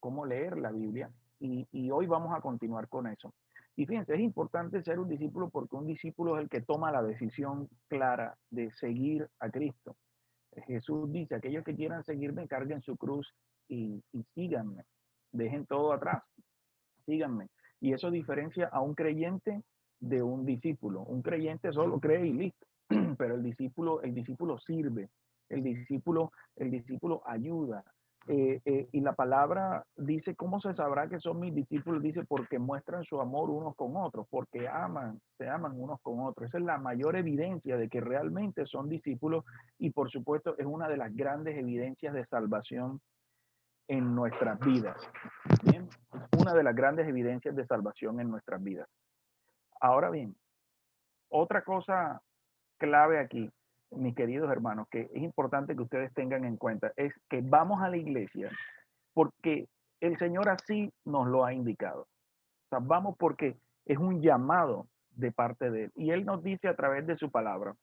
cómo leer la Biblia y hoy vamos a continuar con eso. Y fíjense, es importante ser un discípulo porque un discípulo es el que toma la decisión clara de seguir a Cristo. Jesús dice, aquellos que quieran seguirme, carguen su cruz y síganme, dejen todo atrás, síganme. Y eso diferencia a un creyente de un discípulo. Un creyente solo cree y listo, pero el discípulo sirve, el discípulo ayuda. Y la palabra dice, ¿cómo se sabrá que son mis discípulos? Dice, porque muestran su amor unos con otros, porque se aman unos con otros. Esa es la mayor evidencia de que realmente son discípulos y por supuesto es una de las grandes evidencias de salvación en nuestras vidas. Bien, es una de las grandes evidencias de salvación en nuestras vidas. Ahora bien, otra cosa clave aquí, mis queridos hermanos, que es importante que ustedes tengan en cuenta, es que vamos a la iglesia porque el Señor así nos lo ha indicado. O sea, vamos porque es un llamado de parte de Él. Y Él nos dice a través de su palabra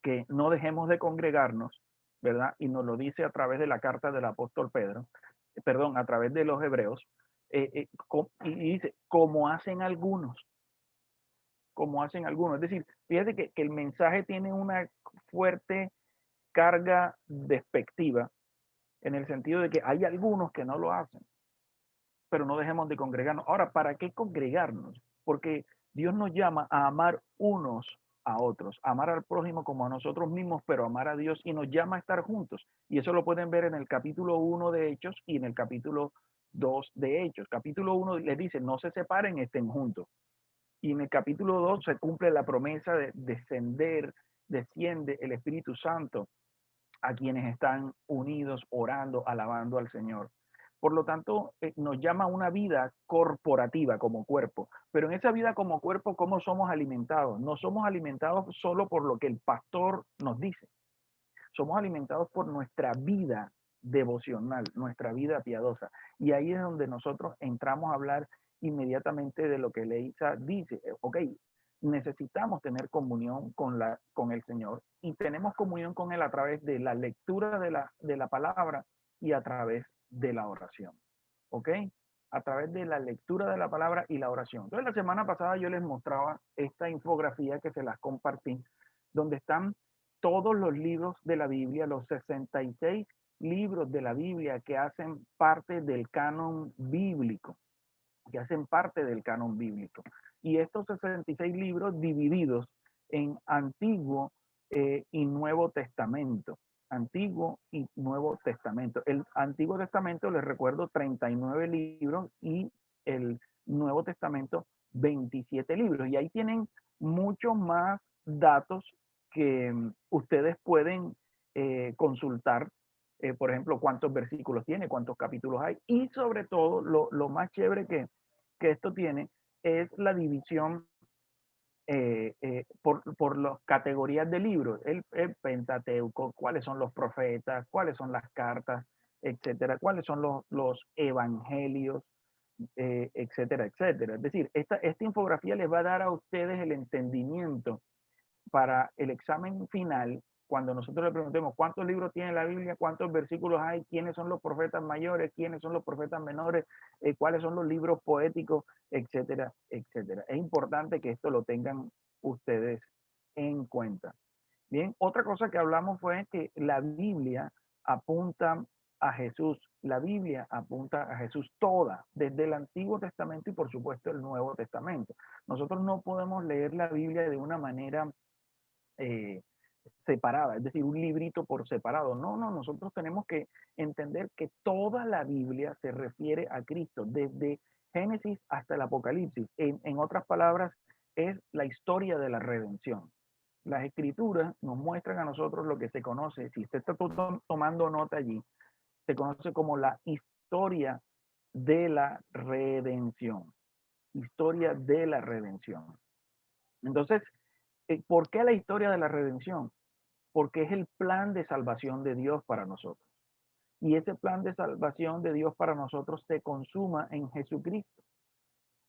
que no dejemos de congregarnos, ¿verdad? Y nos lo dice a través de la carta del apóstol Pedro, perdón, a través de los hebreos, y dice, como hacen algunos. Es decir, fíjate que el mensaje tiene una fuerte carga despectiva en el sentido de que hay algunos que no lo hacen, pero no dejemos de congregarnos. Ahora, ¿para qué congregarnos? Porque Dios nos llama a amar unos a otros, a amar al prójimo como a nosotros mismos, pero amar a Dios y nos llama a estar juntos. Y eso lo pueden ver en el capítulo 1 de Hechos y en el capítulo 2 de Hechos. Capítulo 1 les dice, no se separen, estén juntos. Y en el capítulo 2 se cumple la promesa de desciende el Espíritu Santo a quienes están unidos, orando, alabando al Señor. Por lo tanto, nos llama a una vida corporativa como cuerpo. Pero en esa vida como cuerpo, ¿cómo somos alimentados? No somos alimentados solo por lo que el pastor nos dice. Somos alimentados por nuestra vida devocional, nuestra vida piadosa. Y ahí es donde nosotros entramos a hablar inmediatamente de lo que Leisa dice. Ok, necesitamos tener comunión con el Señor y tenemos comunión con Él a través de la lectura de la palabra y a través de la oración. ¿Ok? A través de la lectura de la palabra y la oración. Entonces, la semana pasada yo les mostraba esta infografía que se las compartí, donde están todos los libros de la Biblia, los 66 libros de la Biblia que hacen parte del canon bíblico, que hacen parte del canon bíblico. Y estos 66 libros divididos en Antiguo y Nuevo Testamento. Antiguo y Nuevo Testamento. El Antiguo Testamento, les recuerdo, 39 libros y el Nuevo Testamento, 27 libros. Y ahí tienen mucho más datos que ustedes pueden consultar, por ejemplo, cuántos versículos tiene, cuántos capítulos hay, y sobre todo lo más chévere que esto tiene es la división por las categorías de libros, el Pentateuco, cuáles son los profetas, cuáles son las cartas, etcétera, cuáles son los evangelios, etcétera, etcétera. Es decir, esta infografía les va a dar a ustedes el entendimiento para el examen final, cuando nosotros le preguntemos cuántos libros tiene la Biblia, cuántos versículos hay, quiénes son los profetas mayores, quiénes son los profetas menores, cuáles son los libros poéticos, etcétera, etcétera. Es importante que esto lo tengan ustedes en cuenta. Bien, otra cosa que hablamos fue que la Biblia apunta a Jesús. La Biblia apunta a Jesús toda, desde el Antiguo Testamento y por supuesto el Nuevo Testamento. Nosotros no podemos leer la Biblia de una manera eh, separada, es decir, un librito por separado. No, no, nosotros tenemos que entender que toda la Biblia se refiere a Cristo, desde Génesis hasta el Apocalipsis. En otras palabras, es la historia de la redención. Las escrituras nos muestran a nosotros lo que se conoce, si usted está tomando nota allí, se conoce como la historia de la redención. Historia de la redención. Entonces, ¿por qué la historia de la redención? Porque es el plan de salvación de Dios para nosotros. Y ese plan de salvación de Dios para nosotros se consuma en Jesucristo.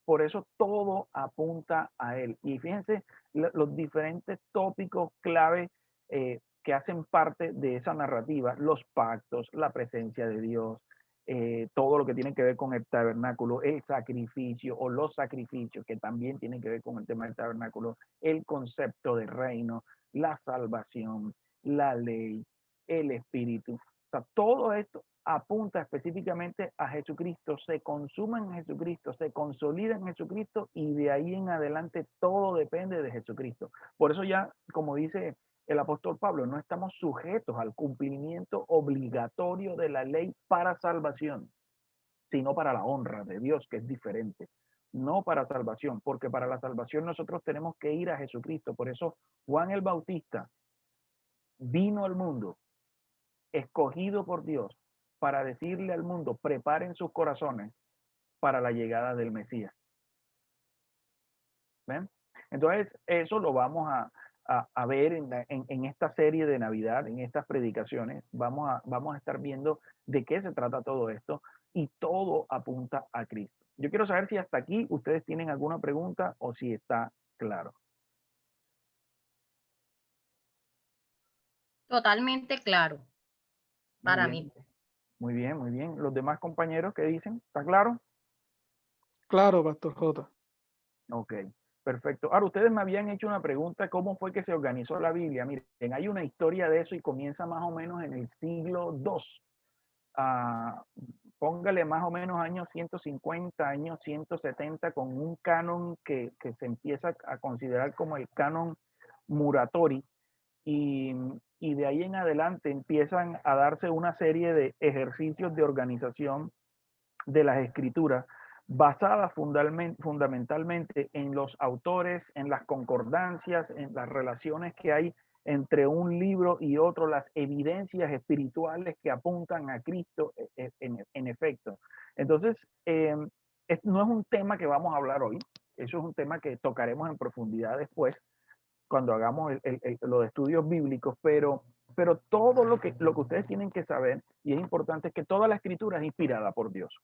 Por eso todo apunta a Él. Y fíjense los diferentes tópicos clave que hacen parte de esa narrativa, los pactos, la presencia de Dios, todo lo que tiene que ver con el tabernáculo, el sacrificio o los sacrificios que también tienen que ver con el tema del tabernáculo, el concepto de reino, la salvación, la ley, el espíritu. O sea, todo esto apunta específicamente a Jesucristo, se consuma en Jesucristo, se consolida en Jesucristo y de ahí en adelante todo depende de Jesucristo. Por eso ya, como dice el apóstol Pablo, no estamos sujetos al cumplimiento obligatorio de la ley para salvación, sino para la honra de Dios, que es diferente. No para salvación, porque para la salvación nosotros tenemos que ir a Jesucristo. Por eso Juan el Bautista vino al mundo, escogido por Dios, para decirle al mundo, preparen sus corazones para la llegada del Mesías. ¿Ven? Entonces, eso lo vamos a ver en esta serie de Navidad, en estas predicaciones. Vamos a estar viendo de qué se trata todo esto y todo apunta a Cristo. Yo quiero saber si hasta aquí ustedes tienen alguna pregunta o si está claro. Totalmente claro Muy para bien, mí. muy bien, muy bien. Los demás compañeros, ¿qué dicen? ¿Está claro? Claro, Pastor J. Ok, perfecto. Ahora, ustedes me habían hecho una pregunta, ¿cómo fue que se organizó la Biblia? Miren, hay una historia de eso y comienza más o menos en el siglo II. Póngale más o menos años 150, años 170, con un canon que se empieza a considerar como el canon Muratori, y, y de ahí en adelante empiezan a darse una serie de ejercicios de organización de las escrituras basadas fundamentalmente en los autores, en las concordancias, en las relaciones que hay entre un libro y otro, las evidencias espirituales que apuntan a Cristo en efecto. Entonces, no es un tema que vamos a hablar hoy, eso es un tema que tocaremos en profundidad después, cuando hagamos los estudios bíblicos, pero todo lo que ustedes tienen que saber, y es importante, es que toda la escritura es inspirada por Dios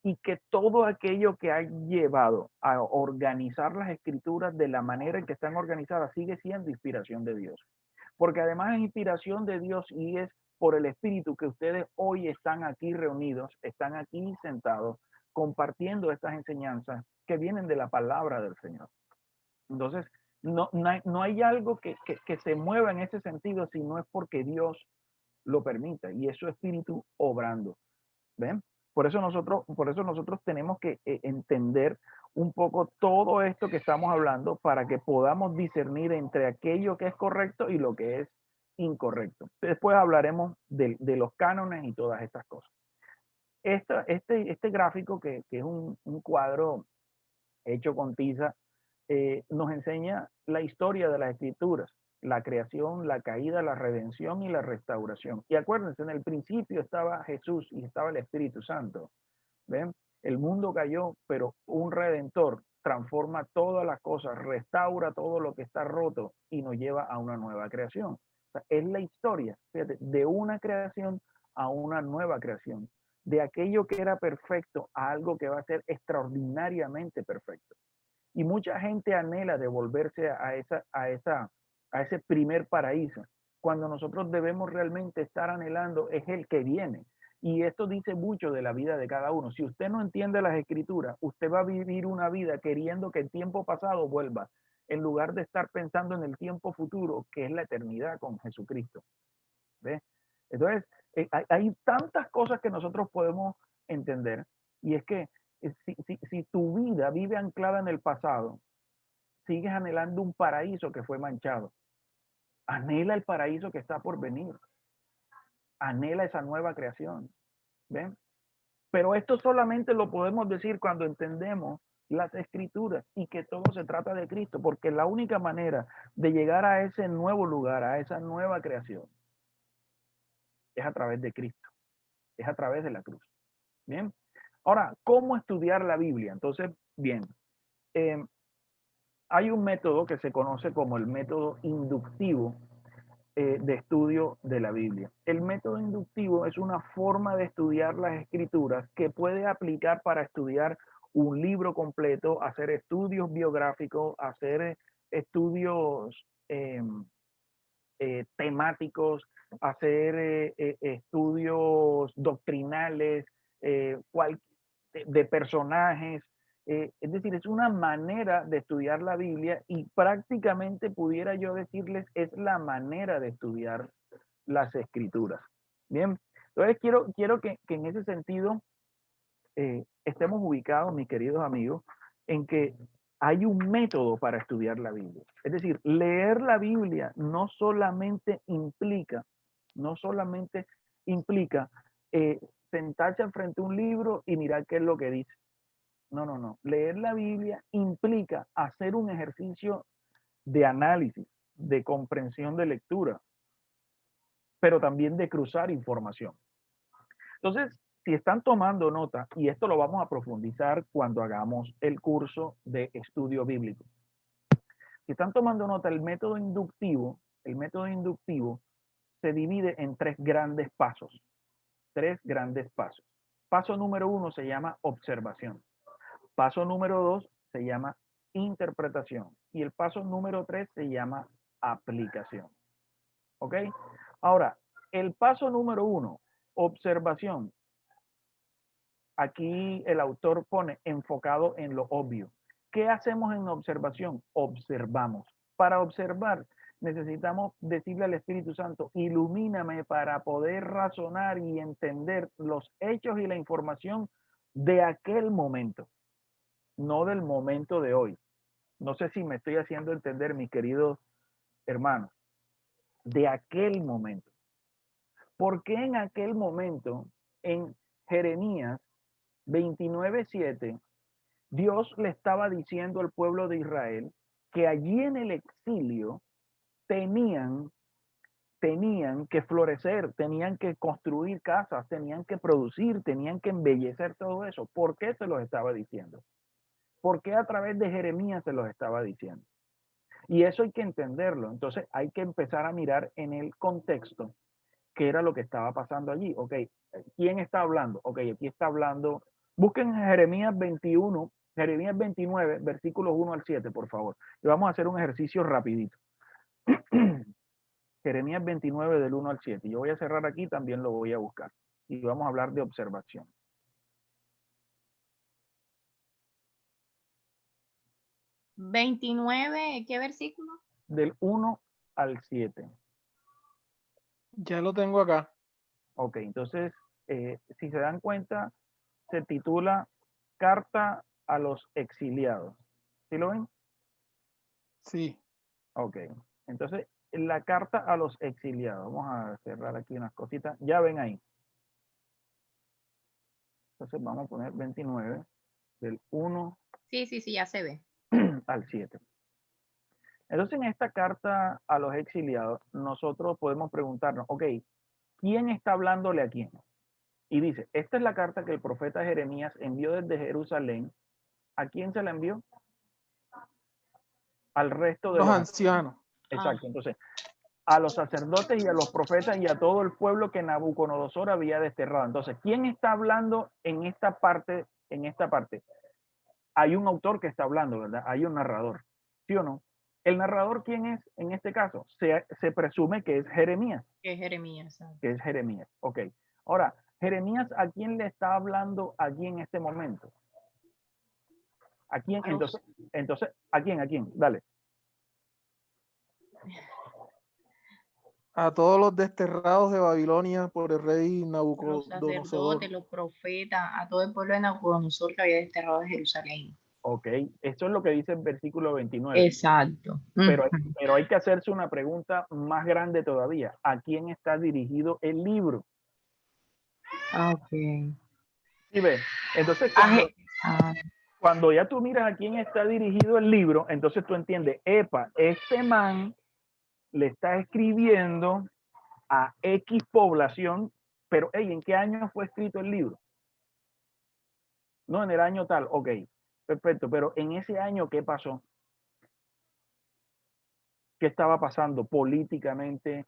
y que todo aquello que ha llevado a organizar las escrituras de la manera en que están organizadas sigue siendo inspiración de Dios. Porque además es inspiración de Dios y es por el Espíritu que ustedes hoy están aquí reunidos, están aquí sentados, compartiendo estas enseñanzas que vienen de la palabra del Señor. Entonces, no hay algo que se mueva en ese sentido si no es porque Dios lo permita y es su Espíritu obrando. ¿Ven? Por eso nosotros tenemos que entender un poco todo esto que estamos hablando para que podamos discernir entre aquello que es correcto y lo que es incorrecto. Después hablaremos de los cánones y todas estas cosas. Este gráfico, que es un cuadro hecho con tiza, nos enseña la historia de las escrituras, la creación, la caída, la redención y la restauración. Y acuérdense, en el principio estaba Jesús y estaba el Espíritu Santo. ¿Ven? El mundo cayó, pero un redentor transforma todas las cosas, restaura todo lo que está roto y nos lleva a una nueva creación. O sea, es la historia, fíjate, de una creación a una nueva creación, de aquello que era perfecto a algo que va a ser extraordinariamente perfecto. Y mucha gente anhela devolverse a ese primer paraíso, cuando nosotros debemos realmente estar anhelando es el que viene. Y esto dice mucho de la vida de cada uno. Si usted no entiende las escrituras, usted va a vivir una vida queriendo que el tiempo pasado vuelva, en lugar de estar pensando en el tiempo futuro, que es la eternidad con Jesucristo. ¿Ves? Entonces, hay tantas cosas que nosotros podemos entender, y es que si tu vida vive anclada en el pasado, sigues anhelando un paraíso que fue manchado. Anhela el paraíso que está por venir. Anhela esa nueva creación. ¿Ven? Pero esto solamente lo podemos decir cuando entendemos las escrituras y que todo se trata de Cristo, porque la única manera de llegar a ese nuevo lugar, a esa nueva creación, es a través de Cristo, es a través de la cruz. Bien. Ahora, ¿cómo estudiar la Biblia? Entonces, bien, eh, hay un método que se conoce como el método inductivo de estudio de la Biblia. El método inductivo es una forma de estudiar las escrituras que puede aplicar para estudiar un libro completo, hacer estudios biográficos, hacer estudios temáticos, hacer estudios doctrinales, de personajes. Es decir, es una manera de estudiar la Biblia y prácticamente pudiera yo decirles es la manera de estudiar las escrituras. Bien, entonces quiero que en ese sentido estemos ubicados, mis queridos amigos, en que hay un método para estudiar la Biblia. Es decir, leer la Biblia no solamente implica sentarse frente a un libro y mirar qué es lo que dice. No, no, no. Leer la Biblia implica hacer un ejercicio de análisis, de comprensión de lectura, pero también de cruzar información. Entonces, si están tomando nota, y esto lo vamos a profundizar cuando hagamos el curso de estudio bíblico. Si están tomando nota, el método inductivo se divide en tres grandes pasos. Paso número 1 se llama observación. Paso número 2 se llama interpretación. Y el paso número 3 se llama aplicación. ¿Ok? Ahora, el paso número 1, observación. Aquí el autor pone enfocado en lo obvio. ¿Qué hacemos en observación? Observamos. Para observar necesitamos decirle al Espíritu Santo, ilumíname para poder razonar y entender los hechos y la información de aquel momento, no del momento de hoy. No sé si me estoy haciendo entender, mis queridos hermanos, de aquel momento. ¿Por qué en aquel momento, en Jeremías 29:7, Dios le estaba diciendo al pueblo de Israel que allí en el exilio tenían que florecer, tenían que construir casas, tenían que producir, tenían que embellecer todo eso? ¿Por qué se los estaba diciendo? ¿Por qué a través de Jeremías se los estaba diciendo? Y eso hay que entenderlo. Entonces hay que empezar a mirar en el contexto qué era lo que estaba pasando allí. Ok, ¿quién está hablando? Ok, aquí está hablando. Busquen Jeremías 21, Jeremías 29, versículos 1 al 7, por favor. Y vamos a hacer un ejercicio rapidito. Jeremías 29 del 1 al 7. Yo voy a cerrar aquí, también lo voy a buscar. Y vamos a hablar de observación. 29, ¿qué versículo? Del 1 al 7. Ya lo tengo acá. Ok, entonces, si se dan cuenta, se titula Carta a los exiliados. ¿Sí lo ven? Sí. Ok, entonces la carta a los exiliados. Vamos a cerrar aquí unas cositas. Ya ven ahí. Entonces vamos a poner 29 del 1 Sí, ya se ve. al 7. Entonces en esta carta a los exiliados nosotros podemos preguntarnos, ok, ¿quién está hablándole a quién? Y dice, esta es la carta que el profeta Jeremías envió desde Jerusalén. ¿A quién se la envió? Al resto de Los los ancianos. Exacto, entonces a los sacerdotes y a los profetas y a todo el pueblo que Nabucodonosor había desterrado. Entonces, ¿quién está hablando en esta parte? En esta parte hay un autor que está hablando, ¿verdad? Hay un narrador, ¿sí o no? ¿El narrador quién es en este caso? Se presume que es Jeremías. Que es Jeremías. Que es Jeremías, ok. Ahora, Jeremías, ¿a quién le está hablando allí en este momento? ¿A quién? Entonces, ¿a quién? ¿A quién? Dale. A todos los desterrados de Babilonia por el rey Los Nabucodonosor. sacerdotes, los profetas, a todo el pueblo de Nabucodonosor que había desterrado de Jerusalén. Ok, esto es lo que dice el versículo 29. Exacto. Pero hay que hacerse una pregunta más grande todavía. ¿A quién está dirigido el libro? Ok. ¿Sí ves? Entonces, cuando ya tú miras a quién está dirigido el libro, entonces tú entiendes, epa, este man le está escribiendo a X población, pero hey, ¿en qué año fue escrito el libro? No, en el año tal, ok, perfecto, pero en ese año, ¿qué pasó? ¿Qué estaba pasando políticamente?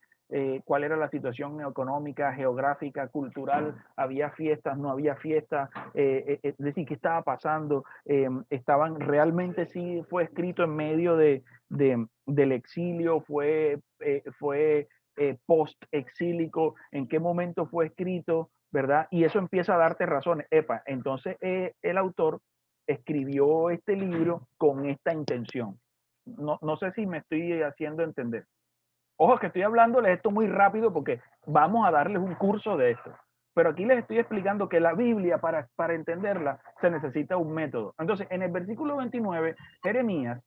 ¿Cuál era la situación económica, geográfica, cultural? ¿Había fiestas, no había fiestas? Es decir, ¿qué estaba pasando? ¿Estaban realmente, sí fue escrito en medio del exilio? ¿Fue post-exílico? ¿En qué momento fue escrito? ¿verdad? Y eso empieza a darte razones. Epa, entonces el autor escribió este libro con esta intención. No sé si me estoy haciendo entender. Ojo que estoy hablándoles esto muy rápido porque vamos a darles un curso de esto. Pero aquí les estoy explicando que la Biblia, para entenderla, se necesita un método. Entonces, en el versículo 29, Jeremías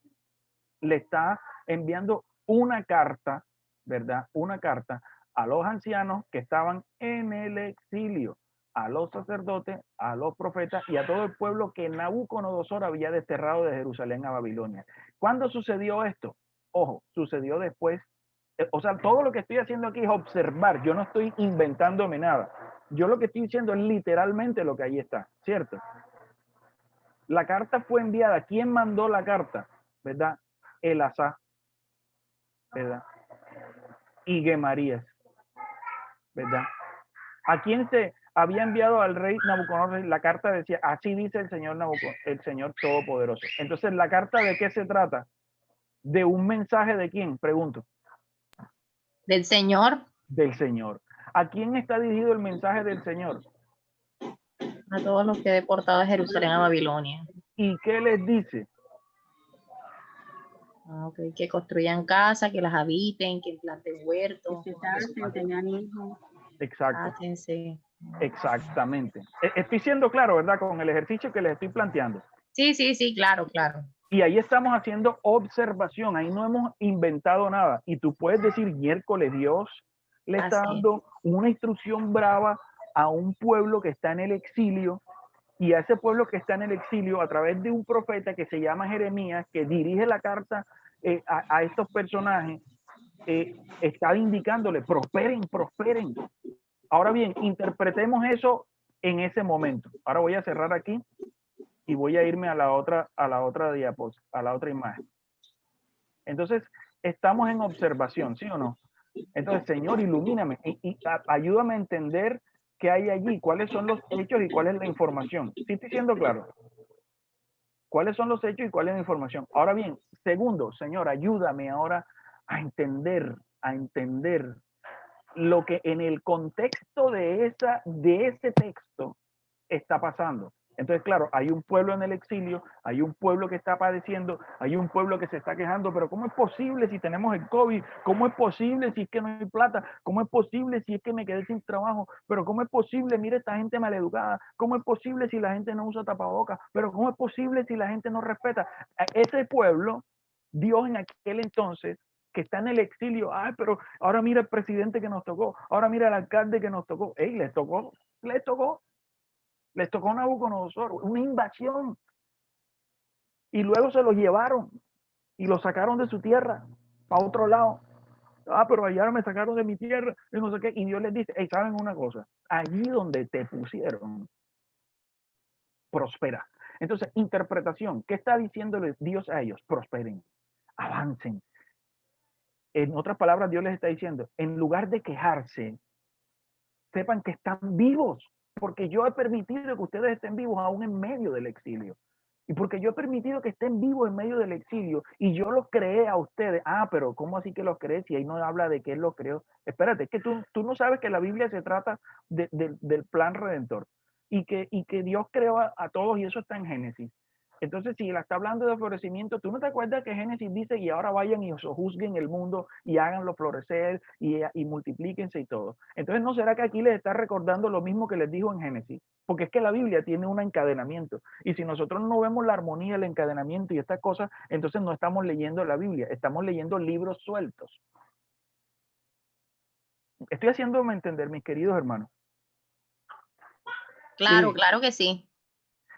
le está enviando una carta, ¿verdad? Una carta a los ancianos que estaban en el exilio, a los sacerdotes, a los profetas y a todo el pueblo que Nabucodonosor había desterrado de Jerusalén a Babilonia. ¿Cuándo sucedió esto? Ojo, sucedió después. O sea, todo lo que estoy haciendo aquí es observar. Yo no estoy inventándome nada. Yo lo que estoy diciendo es literalmente lo que ahí está, ¿cierto? La carta fue enviada. ¿Quién mandó la carta? ¿Verdad? Elasá, ¿verdad? Y Gemarías, ¿verdad? ¿A quién se había enviado al rey Nabucodonosor? La carta decía, así dice el Señor Nabucodonosor, el Señor Todopoderoso. Entonces, ¿la carta de qué se trata? ¿De un mensaje de quién? Pregunto. Del Señor Del Señor. ¿A quién está dirigido el mensaje del Señor? a todos los que he deportado de Jerusalén a Babilonia. ¿Y qué les dice? Okay, que construyan casas, que las habiten, que planten huertos. Que se casen, tengan hijos. Exacto. Cásense. Exactamente. Estoy siendo claro, ¿verdad? Con el ejercicio que les estoy planteando. Sí, claro. Y ahí estamos haciendo observación, ahí no hemos inventado nada. Y tú puedes decir, miércoles, Dios le está Así es. dando una instrucción brava a un pueblo que está en el exilio, y a ese pueblo que está en el exilio, a través de un profeta que se llama Jeremías, que dirige la carta a estos personajes, está indicándole, prosperen, prosperen. Ahora bien, interpretemos eso en ese momento. Ahora voy a cerrar aquí y voy a irme a la otra diapositiva, a la otra imagen. Entonces, estamos en observación, ¿sí o no? Entonces, Señor, ilumíname y ayúdame a entender qué hay allí, cuáles son los hechos y cuál es la información. ¿Sí estoy siendo claro? ¿Cuáles son los hechos y cuál es la información? Ahora bien, segundo, Señor, ayúdame ahora a entender lo que en el contexto de ese texto está pasando. Entonces, claro, hay un pueblo en el exilio, hay un pueblo que está padeciendo, hay un pueblo que se está quejando, pero ¿cómo es posible si tenemos el COVID? ¿Cómo es posible si es que no hay plata? ¿Cómo es posible si es que me quedé sin trabajo? Pero ¿cómo es posible? Mira esta gente maleducada. ¿Cómo es posible si la gente no usa tapabocas? Pero ¿cómo es posible si la gente no respeta? Ese pueblo, Dios en aquel entonces, que está en el exilio, ay, pero ahora mira el presidente que nos tocó, ahora mira el alcalde que nos tocó, ey, les tocó. Les tocó Nabucodonosor, una invasión. Y luego se los llevaron y los sacaron de su tierra para otro lado. Ah, pero allá me sacaron de mi tierra y no sé qué. Y Dios les dice, hey, ¿saben una cosa? Allí donde te pusieron, prospera. Entonces, interpretación. ¿Qué está diciéndole Dios a ellos? Prosperen, avancen. En otras palabras, Dios les está diciendo, en lugar de quejarse, sepan que están vivos, porque yo he permitido que ustedes estén vivos aún en medio del exilio. Y porque yo he permitido que estén vivos en medio del exilio y yo los creé a ustedes. Ah, pero ¿cómo así que los creé si ahí no habla de que Él los creó? Espérate, es que tú no sabes que la Biblia se trata del plan redentor y que Dios creó a todos y eso está en Génesis. Entonces, si la está hablando de florecimiento, ¿tú no te acuerdas que Génesis dice y ahora vayan y juzguen el mundo y háganlo florecer y multiplíquense y todo? Entonces, ¿no será que aquí les está recordando lo mismo que les dijo en Génesis? Porque es que la Biblia tiene un encadenamiento. Y si nosotros no vemos la armonía, el encadenamiento y estas cosas, entonces no estamos leyendo la Biblia, estamos leyendo libros sueltos. Estoy haciéndome entender, mis queridos hermanos. Claro, Sí. claro que sí.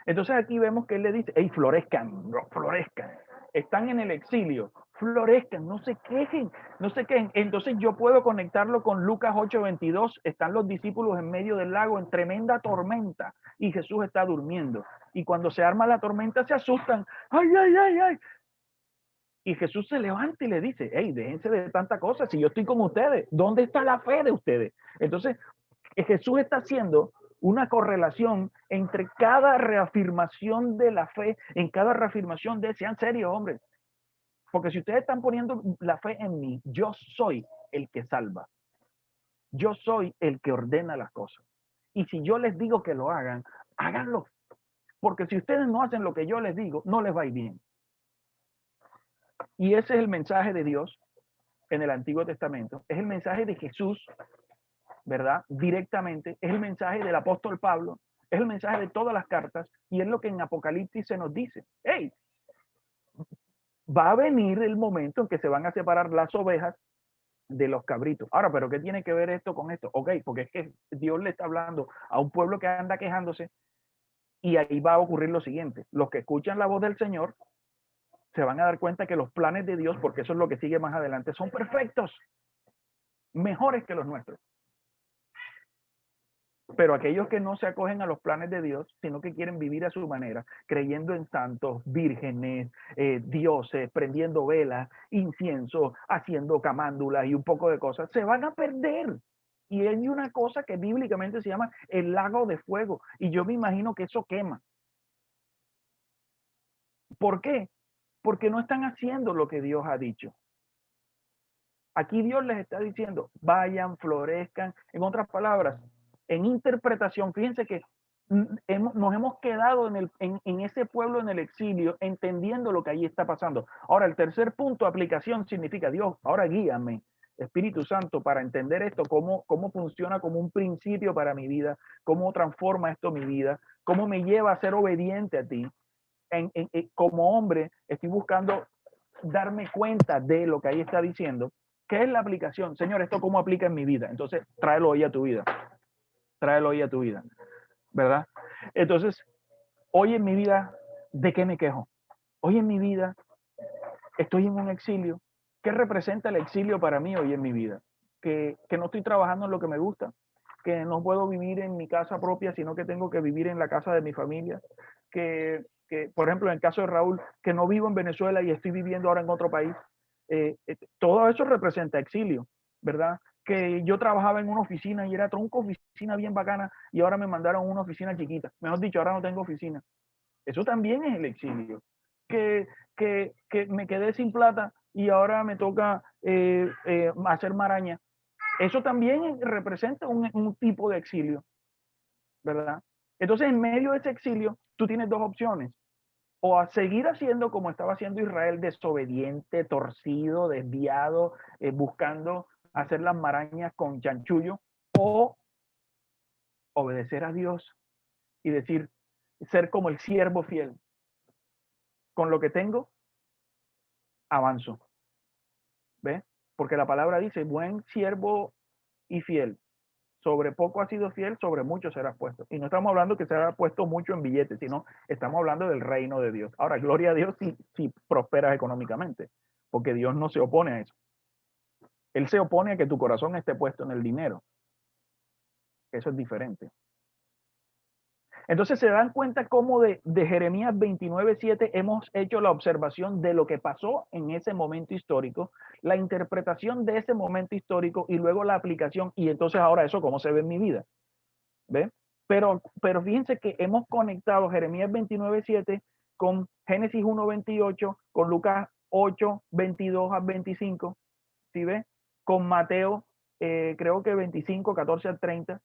Entonces aquí vemos que él le dice, hey, florezcan, no, florezcan. Están en el exilio, florezcan, no se quejen, no se quejen. Entonces yo puedo conectarlo con Lucas 8:22. Están los discípulos en medio del lago en tremenda tormenta y Jesús está durmiendo. Y cuando se arma la tormenta se asustan. ¡Ay, ay, ay, ay! Y Jesús se levanta y le dice, hey, déjense de tanta cosa, si yo estoy con ustedes, ¿dónde está la fe de ustedes? Entonces, Jesús está haciendo una correlación entre cada reafirmación de la fe, en cada reafirmación de, sean serios, hombres, porque si ustedes están poniendo la fe en mí, yo soy el que salva, yo soy el que ordena las cosas. Y si yo les digo que lo hagan, háganlo. Porque si ustedes no hacen lo que yo les digo, no les va a ir bien. Y ese es el mensaje de Dios en el Antiguo Testamento. Es el mensaje de Jesús, ¿verdad? Directamente. Es el mensaje del apóstol Pablo. Es el mensaje de todas las cartas. Y es lo que en Apocalipsis se nos dice. ¡Hey! Va a venir el momento en que se van a separar las ovejas de los cabritos. Ahora, ¿pero qué tiene que ver esto con esto? Ok, porque es que Dios le está hablando a un pueblo que anda quejándose y ahí va a ocurrir lo siguiente. Los que escuchan la voz del Señor se van a dar cuenta que los planes de Dios, porque eso es lo que sigue más adelante, son perfectos, mejores que los nuestros. Pero aquellos que no se acogen a los planes de Dios, sino que quieren vivir a su manera, creyendo en santos, vírgenes, dioses, prendiendo velas, incienso, haciendo camándulas y un poco de cosas, se van a perder. Y hay una cosa que bíblicamente se llama el lago de fuego. Y yo me imagino que eso quema. ¿Por qué? Porque no están haciendo lo que Dios ha dicho. Aquí Dios les está diciendo, vayan, florezcan. En otras palabras, en interpretación, fíjense que nos hemos quedado en ese pueblo en el exilio, entendiendo lo que ahí está pasando. Ahora, el tercer punto, aplicación, significa Dios, ahora guíame, Espíritu Santo, para entender esto, cómo funciona como un principio para mi vida, cómo transforma esto mi vida, cómo me lleva a ser obediente a ti. Como hombre, estoy buscando darme cuenta de lo que ahí está diciendo. ¿Qué es la aplicación? Señor, ¿esto cómo aplica en mi vida? Entonces, tráelo hoy a tu vida. Tráelo hoy a tu vida. ¿Verdad? Entonces, hoy en mi vida, ¿de qué me quejo? Hoy en mi vida, estoy en un exilio. ¿Qué representa el exilio para mí hoy en mi vida? Que no estoy trabajando en lo que me gusta, que no puedo vivir en mi casa propia, sino que tengo que vivir en la casa de mi familia, que por ejemplo, en el caso de Raúl, que no vivo en Venezuela y estoy viviendo ahora en otro país. Todo eso representa exilio, ¿verdad? Que yo trabajaba en una oficina y era tronco oficina bien bacana y ahora me mandaron a una oficina chiquita. Mejor dicho, ahora no tengo oficina. Eso también es el exilio. Que me quedé sin plata y ahora me toca hacer maraña. Eso también representa un tipo de exilio, ¿verdad? Entonces, en medio de ese exilio, tú tienes dos opciones. O a seguir haciendo como estaba haciendo Israel, desobediente, torcido, desviado, buscando hacer las marañas con chanchullo, o obedecer a Dios y decir, ser como el siervo fiel. Con lo que tengo, avanzo. ¿Ves? Porque la palabra dice, buen siervo y fiel. Sobre poco has sido fiel, sobre mucho serás puesto. Y no estamos hablando que será puesto mucho en billetes, sino estamos hablando del reino de Dios. Ahora, gloria a Dios si prosperas económicamente, porque Dios no se opone a eso. Él se opone a que tu corazón esté puesto en el dinero. Eso es diferente. Entonces se dan cuenta cómo de Jeremías 29:7 hemos hecho la observación de lo que pasó en ese momento histórico, la interpretación de ese momento histórico y luego la aplicación. Y entonces ahora eso, ¿cómo se ve en mi vida? ¿Ve? Pero fíjense que hemos conectado Jeremías 29:7 con Génesis 1:28, con Lucas 8:22-25, ¿sí ve? Con Mateo, creo que 25:14-30.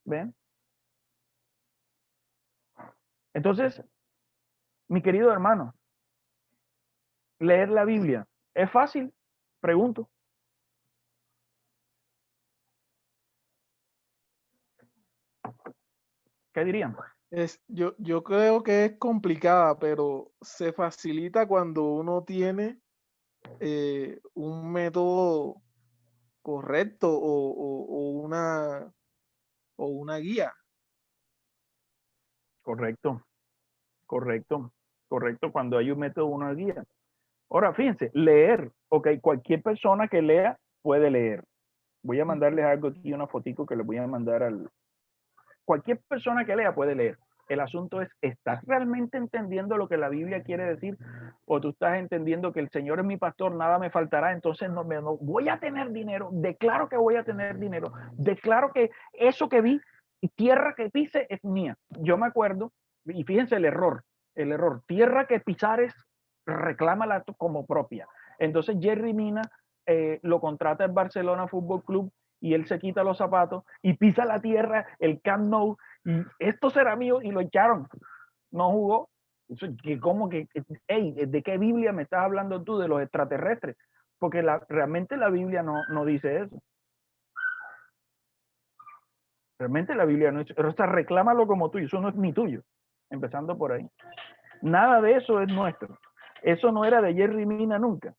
¿Ven? Entonces, mi querido hermano, leer la Biblia, ¿es fácil? Pregunto. ¿Qué dirían? Yo creo que es complicada, pero se facilita cuando uno tiene un método correcto o una guía. Correcto, correcto, correcto. Cuando hay un método, una guía. Ahora, fíjense, leer, ok, cualquier persona que lea puede leer. Voy a mandarles algo aquí, una fotico que les voy a mandar al... Cualquier persona que lea puede leer. El asunto es, ¿estás realmente entendiendo lo que la Biblia quiere decir? ¿O tú estás entendiendo que el Señor es mi pastor, nada me faltará, entonces no voy a tener dinero, declaro que voy a tener dinero, declaro que eso que vi y tierra que pise es mía? Yo me acuerdo, y fíjense el error, tierra que pisares, reclámala como propia. Entonces Jerry Mina lo contrata el Barcelona Fútbol Club y él se quita los zapatos y pisa la tierra, el Camp Nou, y esto será mío, y lo echaron. No jugó. Eso, que como que, hey, ¿de qué Biblia me estás hablando tú? De los extraterrestres. Porque realmente la Biblia no dice eso. Realmente la Biblia no dice, pero está, reclámalo como tuyo, eso no es ni tuyo. Empezando por ahí. Nada de eso es nuestro. Eso no era de Jerry Mina nunca.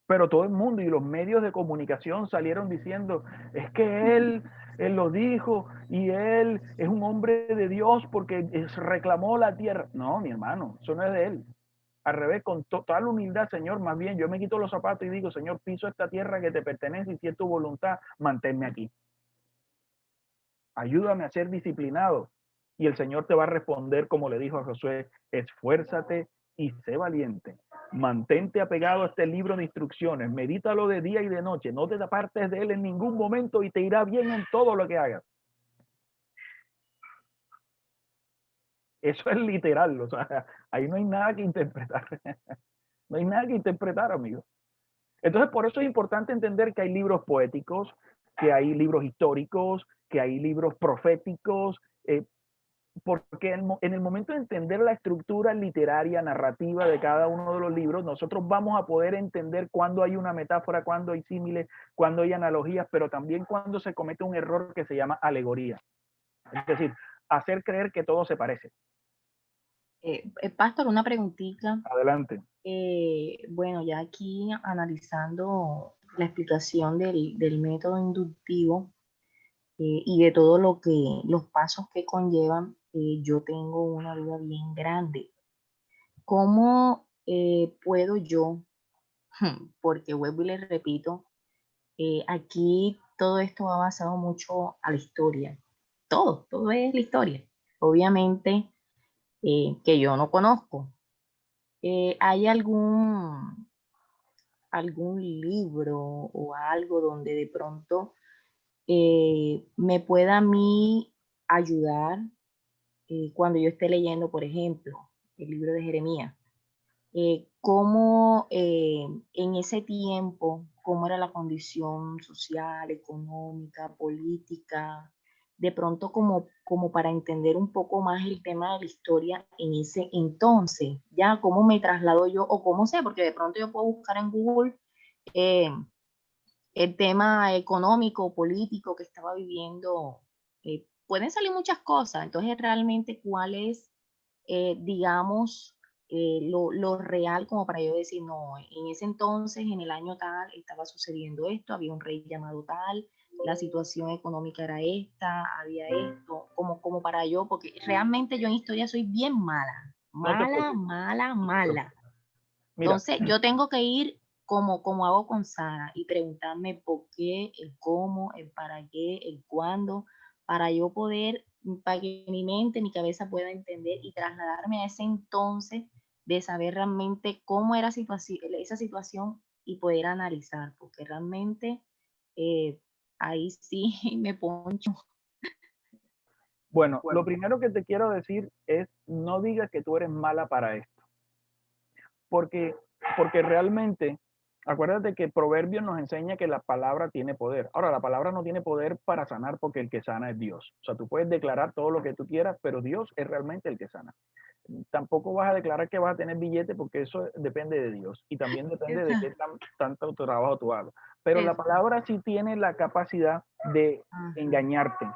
Pero todo el mundo y los medios de comunicación salieron diciendo, es que él lo dijo y él es un hombre de Dios porque reclamó la tierra. No, mi hermano, eso no es de él. Al revés, con total humildad, Señor, más bien yo me quito los zapatos y digo, Señor, piso esta tierra que te pertenece y si es tu voluntad, manténme aquí. Ayúdame a ser disciplinado. Y el Señor te va a responder como le dijo a Josué, esfuérzate y sé valiente. Mantente apegado a este libro de instrucciones, medítalo de día y de noche, no te apartes de él en ningún momento y te irá bien en todo lo que hagas. Eso es literal, o sea, ahí no hay nada que interpretar. No hay nada que interpretar, amigo. Entonces, por eso es importante entender que hay libros poéticos, que hay libros históricos, que hay libros proféticos, porque en el momento de entender la estructura literaria, narrativa de cada uno de los libros, nosotros vamos a poder entender cuándo hay una metáfora, cuándo hay símiles, cuándo hay analogías, pero también cuándo se comete un error que se llama alegoría. Es decir, hacer creer que todo se parece. Pastor, una preguntita. Adelante. Bueno, ya aquí analizando la explicación del método inductivo y de todo lo que los pasos que conllevan, yo tengo una duda bien grande. ¿Cómo puedo yo, porque vuelvo y les repito, aquí todo esto va basado mucho a la historia, todo es la historia, obviamente que yo no conozco. ¿Hay algún libro o algo donde de pronto me pueda a mí ayudar cuando yo esté leyendo, por ejemplo, el libro de Jeremías? Cómo en ese tiempo, cómo era la condición social, económica, política, de pronto como para entender un poco más el tema de la historia en ese entonces, ya cómo me traslado yo o cómo sé, porque de pronto yo puedo buscar en Google eh, el tema económico, político que estaba viviendo, pueden salir muchas cosas, entonces realmente cuál es, digamos, lo real como para yo decir, no, en ese entonces, en el año tal, estaba sucediendo esto, había un rey llamado tal, la situación económica era esta, había esto, como para yo, porque realmente yo en historia soy bien mala, mala. Mira, Entonces yo tengo que ir como hago con Sara y preguntarme por qué, el cómo, el para qué, el cuándo, para yo poder, para que mi mente, mi cabeza pueda entender y trasladarme a ese entonces de saber realmente cómo era esa situación y poder analizar, porque realmente ahí sí me poncho. bueno, lo primero que te quiero decir es no digas que tú eres mala para esto, porque realmente acuérdate que Proverbios nos enseña que la palabra tiene poder. Ahora, la palabra no tiene poder para sanar porque el que sana es Dios. O sea, tú puedes declarar todo lo que tú quieras, pero Dios es realmente el que sana. Tampoco vas a declarar que vas a tener billete porque eso depende de Dios y también depende de qué tanto trabajo tú hagas. Pero la palabra sí tiene la capacidad de engañarte.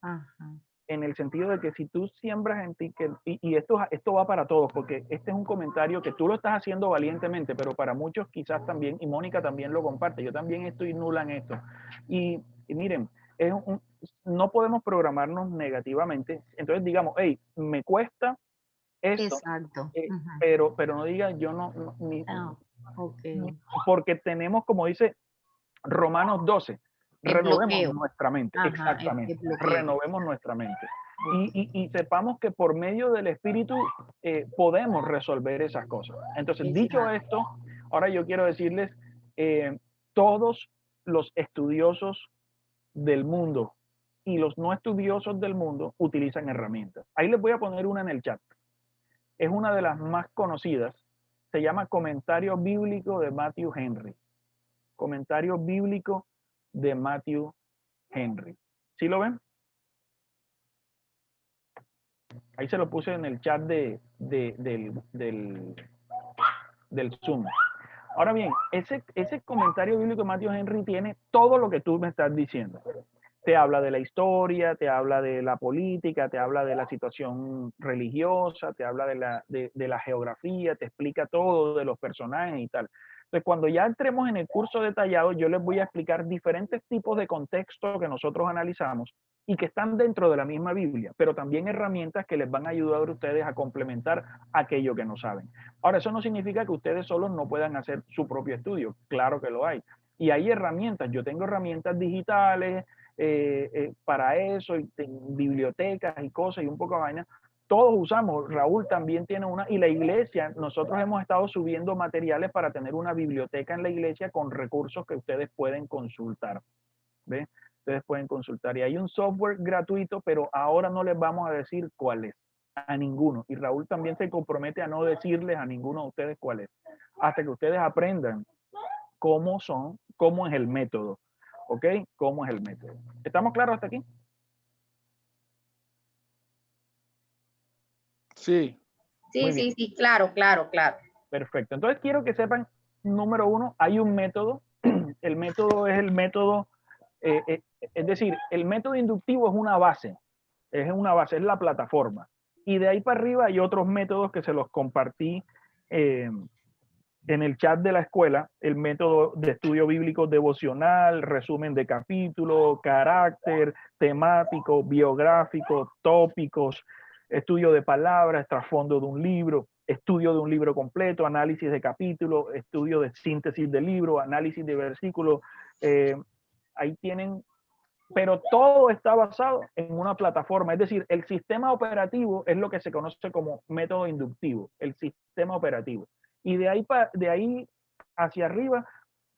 Ajá. En el sentido de que si tú siembras en ti, y esto va para todos, porque este es un comentario que tú lo estás haciendo valientemente, pero para muchos quizás también, y Mónica también lo comparte, yo también estoy nula en esto. Y miren, no podemos programarnos negativamente, entonces digamos, hey, me cuesta esto, Exacto. pero no digas yo Okay. porque tenemos, como dice Romanos 12, El renovemos bloqueo. nuestra mente, Ajá, exactamente, el bloqueo. renovemos nuestra mente. Y sepamos que por medio del Espíritu podemos resolver esas cosas. Entonces, dicho esto, ahora yo quiero decirles, todos los estudiosos del mundo y los no estudiosos del mundo utilizan herramientas. Ahí les voy a poner una en el chat. Es una de las más conocidas. Se llama Comentario Bíblico de Matthew Henry. Comentario Bíblico de Matthew Henry. ¿Sí lo ven? Ahí se lo puse en el chat del Zoom. Ahora bien, ese comentario bíblico de Matthew Henry tiene todo lo que tú me estás diciendo. Te habla de la historia, te habla de la política, te habla de la situación religiosa, te habla de la geografía, te explica todo de los personajes y tal. Entonces, cuando ya entremos en el curso detallado, yo les voy a explicar diferentes tipos de contextos que nosotros analizamos y que están dentro de la misma Biblia, pero también herramientas que les van a ayudar a ustedes a complementar aquello que no saben. Ahora, eso no significa que ustedes solos no puedan hacer su propio estudio. Claro que lo hay. Y hay herramientas. Yo tengo herramientas digitales, para eso, y bibliotecas y cosas y un poco de vaina. Todos usamos, Raúl también tiene una, y la iglesia, nosotros hemos estado subiendo materiales para tener una biblioteca en la iglesia con recursos que ustedes pueden consultar. ¿Ves? Ustedes pueden consultar. Y hay un software gratuito, pero ahora no les vamos a decir cuál es, a ninguno. Y Raúl también se compromete a no decirles a ninguno de ustedes cuál es, hasta que ustedes aprendan cómo es el método. ¿Ok? ¿Cómo es el método? ¿Estamos claros hasta aquí? Sí. Sí, sí, sí, claro, claro, claro. Perfecto. Entonces quiero que sepan, número uno, hay un método. El método es el método, es decir, el método inductivo es una base, es la plataforma. Y de ahí para arriba hay otros métodos que se los compartí en el chat de la escuela, el método de estudio bíblico devocional, resumen de capítulo, carácter, temático, biográfico, tópicos, estudio de palabras, trasfondo de un libro, estudio de un libro completo, análisis de capítulo, estudio de síntesis del libro, análisis de versículos. Ahí tienen, pero todo está basado en una plataforma. Es decir, el sistema operativo es lo que se conoce como método inductivo, el sistema operativo. Y de ahí hacia arriba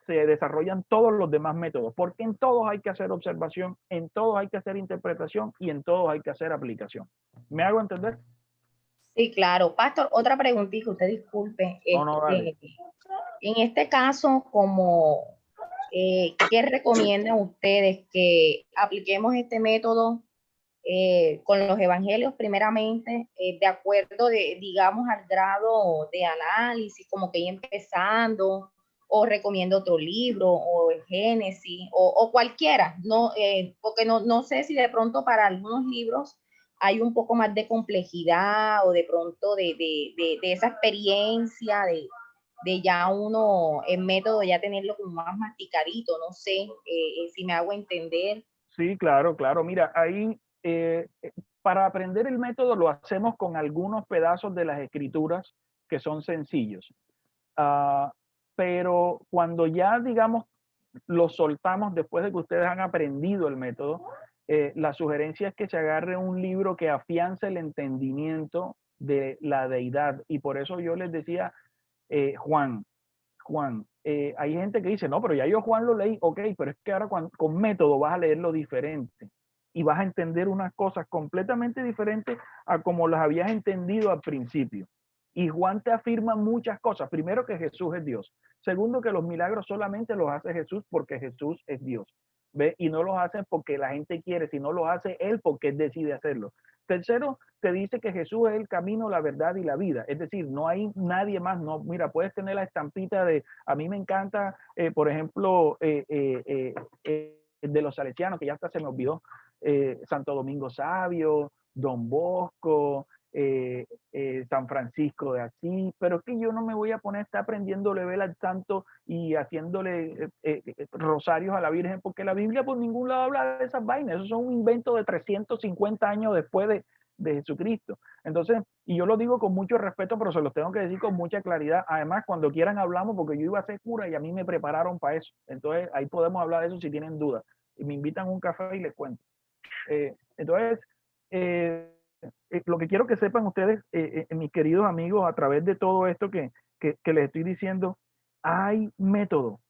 se desarrollan todos los demás métodos, porque en todos hay que hacer observación, en todos hay que hacer interpretación y en todos hay que hacer aplicación. ¿Me hago entender? Sí, claro. Pastor, otra preguntita, usted disculpe. No, dale. En este caso, como, ¿qué recomiendan ustedes? ¿Que apliquemos este método con los evangelios primeramente, de acuerdo, digamos, al grado de análisis, como que ir empezando, o recomiendo otro libro, o el Génesis, o cualquiera, no, porque no sé si de pronto para algunos libros hay un poco más de complejidad, o de pronto de esa experiencia, de ya uno, el método, ya tenerlo como más masticadito, no sé si me hago entender. Sí, claro, claro. Mira, ahí para aprender el método lo hacemos con algunos pedazos de las escrituras que son sencillos. Pero cuando ya, digamos, lo soltamos después de que ustedes han aprendido el método, la sugerencia es que se agarre un libro que afiance el entendimiento de la deidad. Y por eso yo les decía, Juan, hay gente que dice, no, pero ya yo Juan lo leí, ok, pero es que ahora con método vas a leerlo diferente y vas a entender unas cosas completamente diferentes a como las habías entendido al principio. Y Juan te afirma muchas cosas. Primero, que Jesús es Dios. Segundo, que los milagros solamente los hace Jesús porque Jesús es Dios. ¿Ve? Y no los hace porque la gente quiere, sino los hace Él porque Él decide hacerlo. Tercero, te dice que Jesús es el camino, la verdad y la vida. Es decir, no hay nadie más. No, mira, puedes tener la estampita de, a mí me encanta, por ejemplo, de los salesianos, que ya hasta se me olvidó, Santo Domingo Sabio, Don Bosco, San Francisco de Asís, pero es que yo no me voy a poner a estar aprendiéndole vela al santo y haciéndole rosarios a la Virgen, porque la Biblia por ningún lado habla de esas vainas. Eso son un invento de 350 años después de Jesucristo. Entonces, y yo lo digo con mucho respeto, pero se los tengo que decir con mucha claridad. Además, cuando quieran hablamos, porque yo iba a ser cura y a mí me prepararon para eso. Entonces, ahí podemos hablar de eso si tienen dudas. Y me invitan a un café y les cuento. Entonces, lo que quiero que sepan ustedes, mis queridos amigos, a través de todo esto que les estoy diciendo, hay método.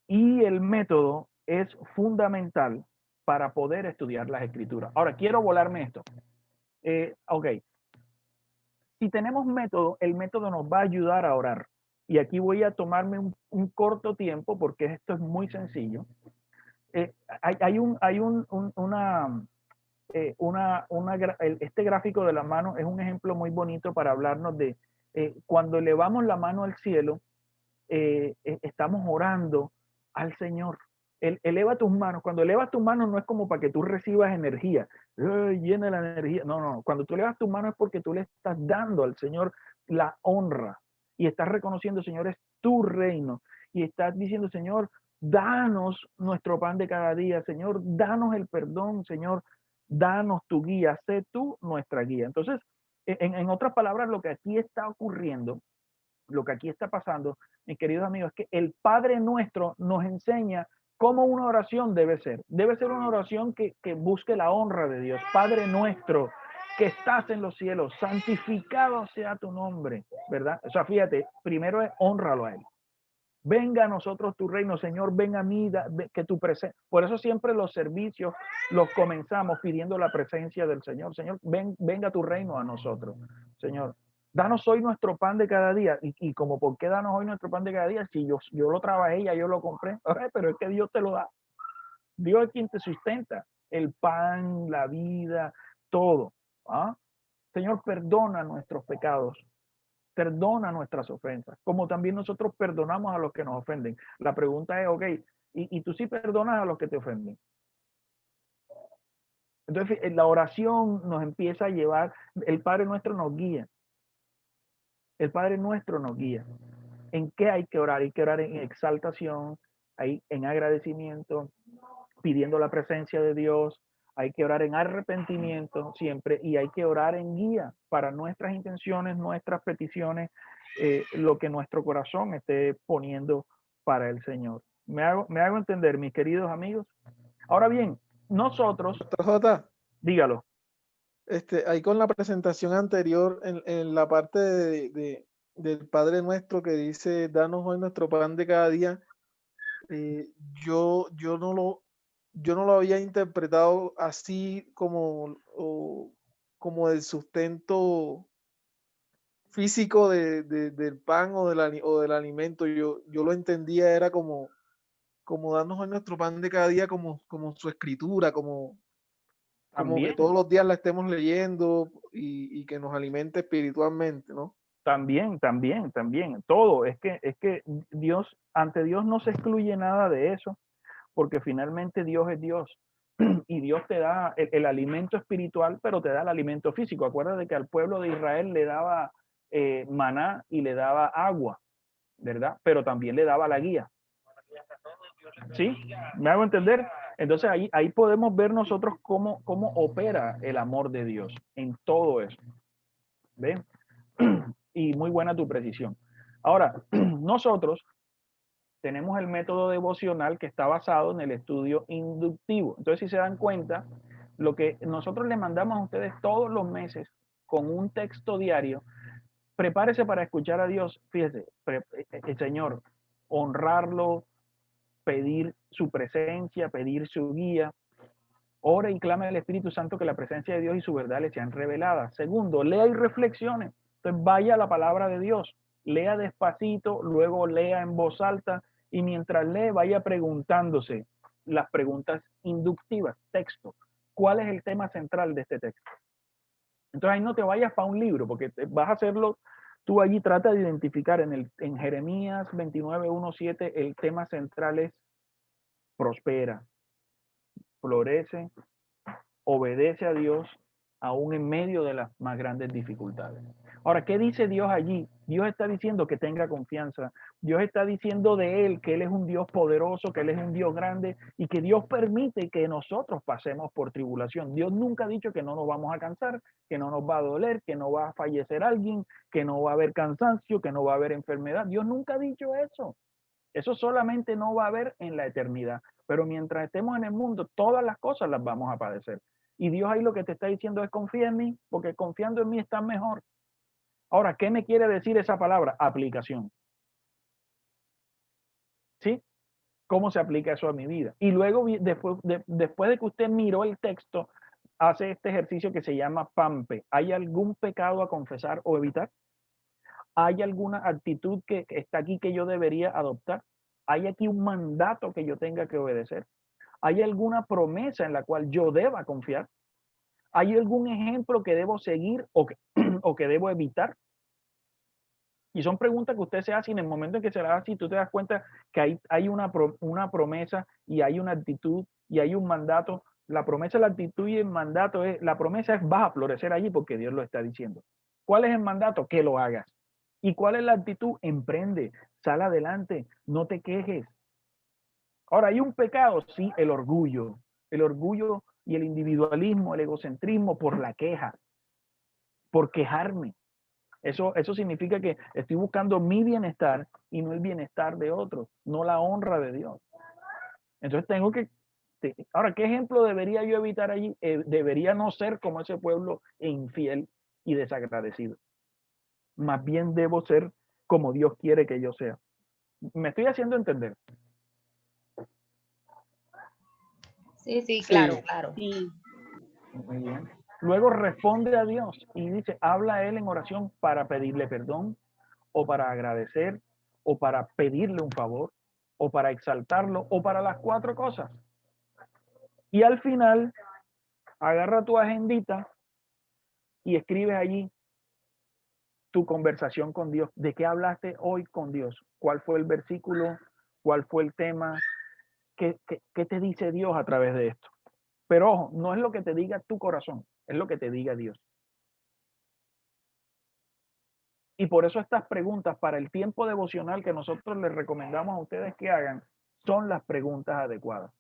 Y el método es fundamental para poder estudiar las escrituras. Ahora, quiero volarme esto. Ok. Si tenemos método, el método nos va a ayudar a orar. y aquí voy a tomarme un corto tiempo porque esto es muy sencillo. Este gráfico de la mano es un ejemplo muy bonito para hablarnos de cuando elevamos la mano al cielo, estamos orando al Señor. Eleva tus manos. Cuando elevas tus manos no es como para que tú recibas energía, llena la energía. No, no, cuando tú elevas tus manos es porque tú le estás dando al Señor la honra y estás reconociendo, Señor, es tu reino, y estás diciendo, Señor, danos nuestro pan de cada día, Señor, danos el perdón, Señor, danos tu guía, sé tú nuestra guía. Entonces, en otras palabras, lo que aquí está ocurriendo, lo que aquí está pasando, mis queridos amigos, es que el Padre Nuestro nos enseña cómo una oración debe ser. Debe ser una oración que busque la honra de Dios. Padre Nuestro, que estás en los cielos, santificado sea tu nombre, ¿verdad? O sea, fíjate, primero es honralo a Él. Venga a nosotros tu reino, Señor, ven a mí, que tu presencia. Por eso siempre los servicios los comenzamos pidiendo la presencia del Señor. Señor, venga tu reino a nosotros, Señor. Danos hoy nuestro pan de cada día. Y como, ¿por qué danos hoy nuestro pan de cada día? Si yo lo trabajé, ya yo lo compré. Pero es que Dios te lo da. Dios es quien te sustenta. El pan, la vida, todo. ¿Ah? Señor, perdona nuestros pecados. Perdona nuestras ofensas, como también nosotros perdonamos a los que nos ofenden. La pregunta es, ok, ¿y tú sí perdonas a los que te ofenden? Entonces, la oración nos empieza a llevar, el Padre Nuestro nos guía. El Padre Nuestro nos guía. ¿En qué hay que orar? Hay que orar en exaltación, en agradecimiento, pidiendo la presencia de Dios. Hay que orar en arrepentimiento siempre, y hay que orar en guía para nuestras intenciones, nuestras peticiones, lo que nuestro corazón esté poniendo para el Señor. ¿Me hago entender, mis queridos amigos? Ahora bien, nosotros, J, dígalo. ahí con la presentación anterior, en la parte del Padre Nuestro que dice, danos hoy nuestro pan de cada día, yo no lo había interpretado así como el sustento físico del pan o del alimento. Yo lo entendía, era como darnos hoy nuestro pan de cada día, como su escritura, como que También, todos los días la estemos leyendo y que nos alimente espiritualmente, ¿no? también. Todo. Es que Dios, ante Dios no se excluye nada de eso, porque finalmente Dios es Dios. Y Dios te da el alimento espiritual, pero te da el alimento físico. Acuérdate que al pueblo de Israel le daba maná y le daba agua, ¿verdad? Pero también le daba la guía. ¿Sí? ¿Me hago entender? Entonces ahí podemos ver nosotros cómo opera el amor de Dios en todo eso. ¿Ven? Y muy buena tu precisión. Ahora, nosotros tenemos el método devocional que está basado en el estudio inductivo. Entonces, si se dan cuenta, lo que nosotros les mandamos a ustedes todos los meses con un texto diario, prepárese para escuchar a Dios. Fíjese, el Señor, honrarlo, pedir su presencia, pedir su guía. Ora y clama al Espíritu Santo que la presencia de Dios y su verdad le sean reveladas. Segundo, lea y reflexione. Entonces, vaya a la palabra de Dios, lea despacito, luego lea en voz alta, y mientras lee vaya preguntándose las preguntas inductivas, texto. ¿Cuál es el tema central de este texto? Entonces ahí no te vayas para un libro, porque vas a hacerlo tú allí. Trata de identificar en Jeremías 29:1-7, el tema central es prospera, florece, obedece a Dios aún en medio de las más grandes dificultades. Ahora, ¿qué dice Dios allí? Dios está diciendo que tenga confianza. Dios está diciendo de Él que Él es un Dios poderoso, que Él es un Dios grande, y que Dios permite que nosotros pasemos por tribulación. Dios nunca ha dicho que no nos vamos a cansar, que no nos va a doler, que no va a fallecer alguien, que no va a haber cansancio, que no va a haber enfermedad. Dios nunca ha dicho eso. Eso solamente no va a haber en la eternidad. Pero mientras estemos en el mundo, todas las cosas las vamos a padecer. Y Dios ahí lo que te está diciendo es confía en mí, porque confiando en mí estás mejor. Ahora, ¿qué me quiere decir esa palabra? Aplicación. ¿Sí? ¿Cómo se aplica eso a mi vida? Y luego, después de que usted miró el texto, hace este ejercicio que se llama PAMPE. ¿Hay algún pecado a confesar o evitar? ¿Hay alguna actitud que está aquí que yo debería adoptar? ¿Hay aquí un mandato que yo tenga que obedecer? ¿Hay alguna promesa en la cual yo deba confiar? ¿Hay algún ejemplo que debo seguir o que, o que debo evitar? Y son preguntas que usted se hace y en el momento en que se las hace, tú te das cuenta que hay una promesa y hay una actitud y hay un mandato. La promesa, la actitud y el mandato es, la promesa es vas a florecer allí porque Dios lo está diciendo. ¿Cuál es el mandato? Que lo hagas. ¿Y cuál es la actitud? Emprende, sal adelante, no te quejes. Ahora, ¿hay un pecado? Sí, el orgullo y el individualismo, el egocentrismo por la queja, por quejarme. Eso significa que estoy buscando mi bienestar y no el bienestar de otros, no la honra de Dios. Entonces tengo que... Ahora, ¿qué ejemplo debería yo evitar allí? Debería no ser como ese pueblo infiel y desagradecido. Más bien debo ser como Dios quiere que yo sea. ¿Me estoy haciendo entender? Sí, sí, Sí. claro, claro. Sí. Muy bien. Luego responde a Dios y dice, habla a Él en oración para pedirle perdón o para agradecer o para pedirle un favor o para exaltarlo o para las 4 cosas. Y al final, agarra tu agendita y escribes allí tu conversación con Dios. ¿De qué hablaste hoy con Dios? ¿Cuál fue el versículo? ¿Cuál fue el tema? ¿Qué te dice Dios a través de esto? Pero ojo, no es lo que te diga tu corazón, es lo que te diga Dios. Y por eso estas preguntas para el tiempo devocional que nosotros les recomendamos a ustedes que hagan son las preguntas adecuadas.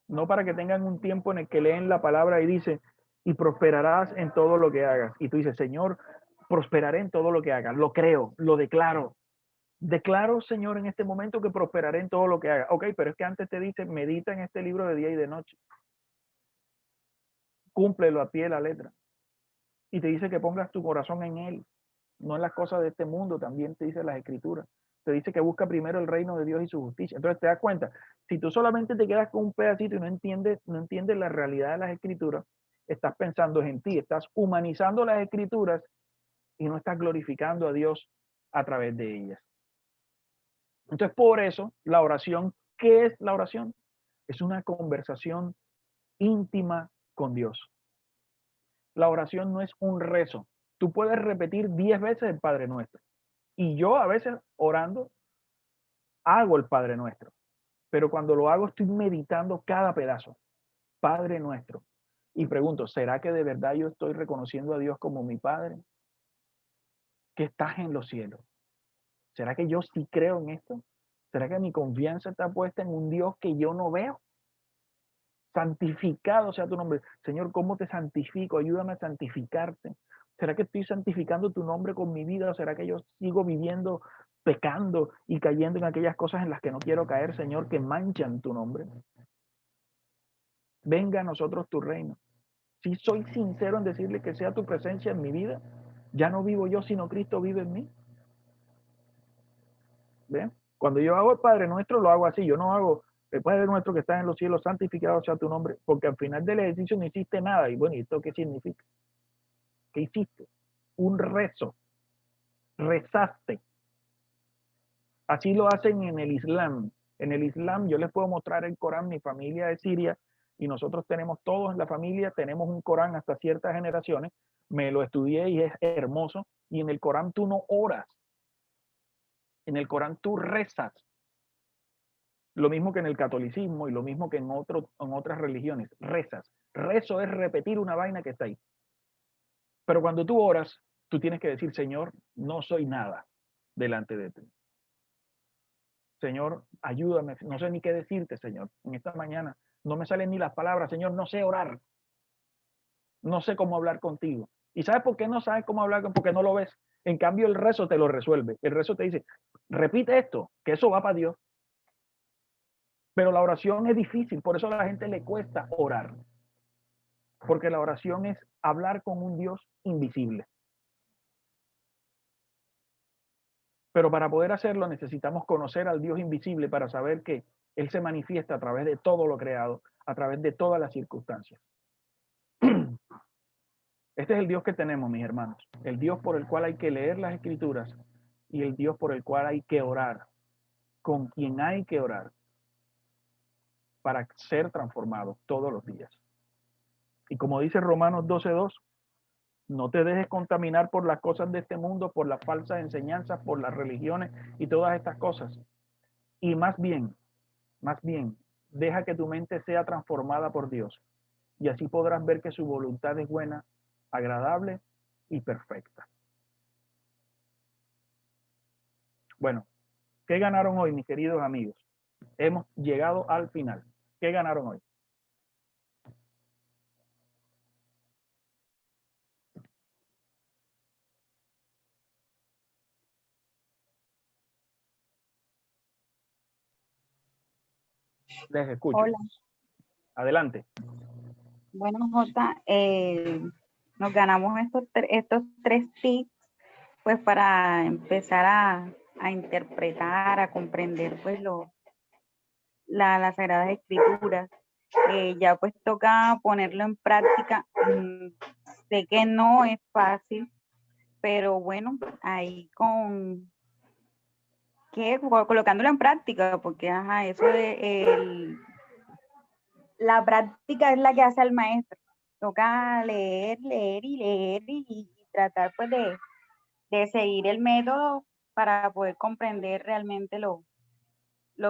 No para que tengan un tiempo en el que leen la palabra y dice, y prosperarás en todo lo que hagas. Y tú dices, Señor, prosperaré en todo lo que hagas. Lo creo, lo declaro. Declaro, Señor, en este momento que prosperaré en todo lo que haga. Ok, pero es que antes te dice, medita en este libro de día y de noche. Cúmplelo a pie la letra. Y te dice que pongas tu corazón en él, no en las cosas de este mundo, también te dice las escrituras. Te dice que busca primero el reino de Dios y su justicia. Entonces te das cuenta, si tú solamente te quedas con un pedacito y no entiendes la realidad de las escrituras, estás pensando en ti, estás humanizando las escrituras y no estás glorificando a Dios a través de ellas. Entonces, por eso, la oración, ¿qué es la oración? Es una conversación íntima con Dios. La oración no es un rezo. Tú puedes repetir 10 veces el Padre Nuestro. Y yo a veces orando hago el Padre Nuestro. Pero cuando lo hago estoy meditando cada pedazo. Padre Nuestro. Y pregunto, ¿será que de verdad yo estoy reconociendo a Dios como mi Padre? Que estás en los cielos. ¿Será que yo sí creo en esto? ¿Será que mi confianza está puesta en un Dios que yo no veo? Santificado sea tu nombre. Señor, ¿cómo te santifico? Ayúdame a santificarte. ¿Será que estoy santificando tu nombre con mi vida? ¿O será que yo sigo viviendo, pecando y cayendo en aquellas cosas en las que no quiero caer, Señor, que manchan tu nombre? Venga a nosotros tu reino. Si soy sincero en decirle que sea tu presencia en mi vida, ya no vivo yo, sino Cristo vive en mí. ¿Ven? Cuando yo hago el Padre Nuestro, lo hago así. Yo no hago el Padre Nuestro que está en los cielos, santificado sea tu nombre, porque al final del ejercicio no hiciste nada. Y bueno, ¿y esto qué significa? ¿Qué hiciste? Un rezo. Rezaste. Así lo hacen en el Islam. En el Islam yo les puedo mostrar el Corán, mi familia de Siria, y nosotros tenemos todos en la familia, tenemos un Corán hasta ciertas generaciones. Me lo estudié y es hermoso. Y en el Corán tú no oras. En el Corán tú rezas. Lo mismo que en el catolicismo y lo mismo que en otras religiones. Rezas. Rezo es repetir una vaina que está ahí. Pero cuando tú oras, tú tienes que decir, Señor, no soy nada delante de ti. Señor, ayúdame. No sé ni qué decirte, Señor. En esta mañana no me salen ni las palabras. Señor, no sé orar. No sé cómo hablar contigo. ¿Y sabes por qué no sabes cómo hablar? Porque no lo ves. En cambio, el rezo te lo resuelve. El rezo te dice, repite esto, que eso va para Dios. Pero la oración es difícil, por eso a la gente le cuesta orar. Porque la oración es hablar con un Dios invisible. Pero para poder hacerlo necesitamos conocer al Dios invisible para saber que Él se manifiesta a través de todo lo creado, a través de todas las circunstancias. Este es el Dios que tenemos, mis hermanos. El Dios por el cual hay que leer las Escrituras y el Dios por el cual hay que orar, con quien hay que orar para ser transformado todos los días. Y como dice Romanos 12:2, no te dejes contaminar por las cosas de este mundo, por las falsas enseñanzas, por las religiones y todas estas cosas. Y más bien, deja que tu mente sea transformada por Dios. Y así podrás ver que su voluntad es buena, agradable y perfecta. Bueno, ¿qué ganaron hoy, mis queridos amigos? Hemos llegado al final. ¿Qué ganaron hoy? Les escucho. Hola. Adelante. Bueno, Jota, nos ganamos estos 3 tips, pues para empezar a interpretar, a comprender, pues las Sagradas Escrituras. Ya pues toca ponerlo en práctica. Sé que no es fácil, pero bueno, ahí colocándolo en práctica, porque ajá, eso de la práctica es la que hace al maestro. Toca leer y tratar pues de seguir el método para poder comprender realmente lo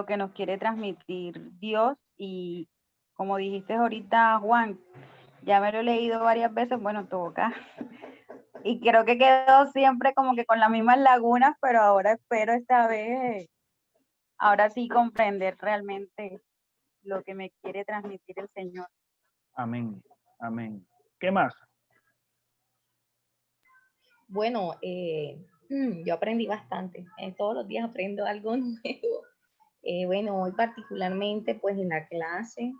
que nos quiere transmitir Dios. Y como dijiste ahorita, Juan, ya me lo he leído varias veces, bueno, toca. Y creo que quedó siempre como que con las mismas lagunas, pero ahora espero esta vez, ahora sí comprender realmente lo que me quiere transmitir el Señor. Amén. Amén. ¿Qué más? Bueno, yo aprendí bastante. Todos los días aprendo algo nuevo. Bueno, hoy particularmente, pues en la clase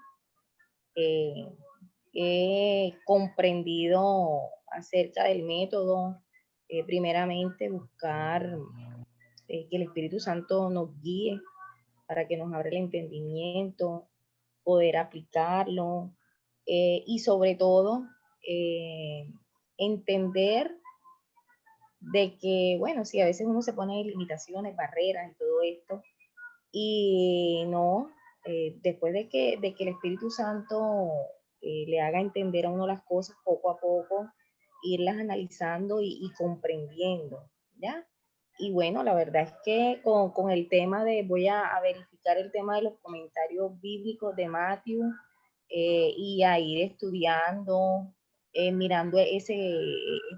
he comprendido acerca del método. Primeramente, buscar que el Espíritu Santo nos guíe para que nos abra el entendimiento, poder aplicarlo y sobre todo entender de que, bueno, sí, a veces uno se pone limitaciones, barreras y todo esto, y no, después de que el Espíritu Santo le haga entender a uno las cosas poco a poco, irlas analizando y comprendiendo, ¿ya? Y bueno, la verdad es que con el tema voy a verificar el tema de los comentarios bíblicos de Matthew y a ir estudiando, mirando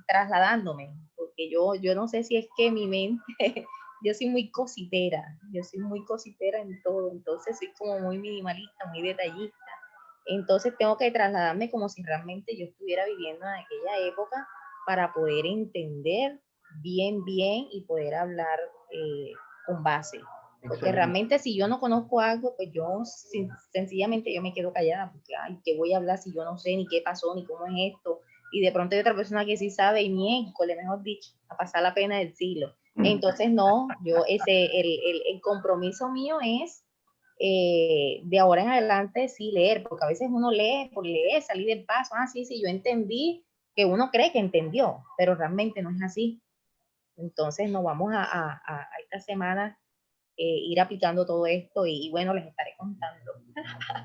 trasladándome, porque yo no sé si es que mi mente, yo soy muy cositera en todo, entonces soy como muy minimalista, muy detallista, entonces tengo que trasladarme como si realmente yo estuviera viviendo en aquella época para poder entender bien y poder hablar con base. Porque Excelente. realmente si yo no conozco algo, pues yo sencillamente yo me quedo callada, porque ay, ¿qué voy a hablar si yo no sé ni qué pasó, ni cómo es esto? Y de pronto hay otra persona que sí sabe y miércoles, mejor dicho, a pasar la pena del siglo. Entonces no, el compromiso mío es de ahora en adelante sí leer, porque a veces uno lee por leer, salir del paso, sí, yo entendí, que uno cree que entendió, pero realmente no es así. Entonces nos vamos a esta semana ir aplicando todo esto y bueno, les estaré contando.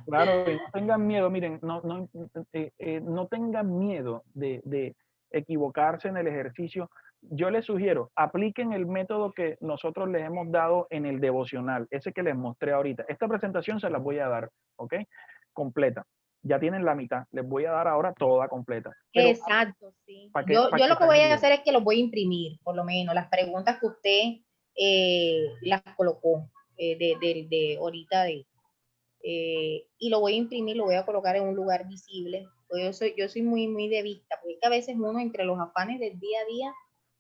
Claro, y no tengan miedo, miren, no tengan miedo de equivocarse en el ejercicio. Yo les sugiero, apliquen el método que nosotros les hemos dado en el devocional, ese que les mostré ahorita. Esta presentación se las voy a dar, ¿ok? Completa. Ya tienen la mitad, les voy a dar ahora toda completa. Pero Exacto, sí. para Yo que lo que se voy a ayuden. hacer es que los voy a imprimir, por lo menos, las preguntas que usted las colocó de ahorita y lo voy a imprimir, lo voy a colocar en un lugar visible. Pues yo soy muy de vista, porque es que a veces uno entre los afanes del día a día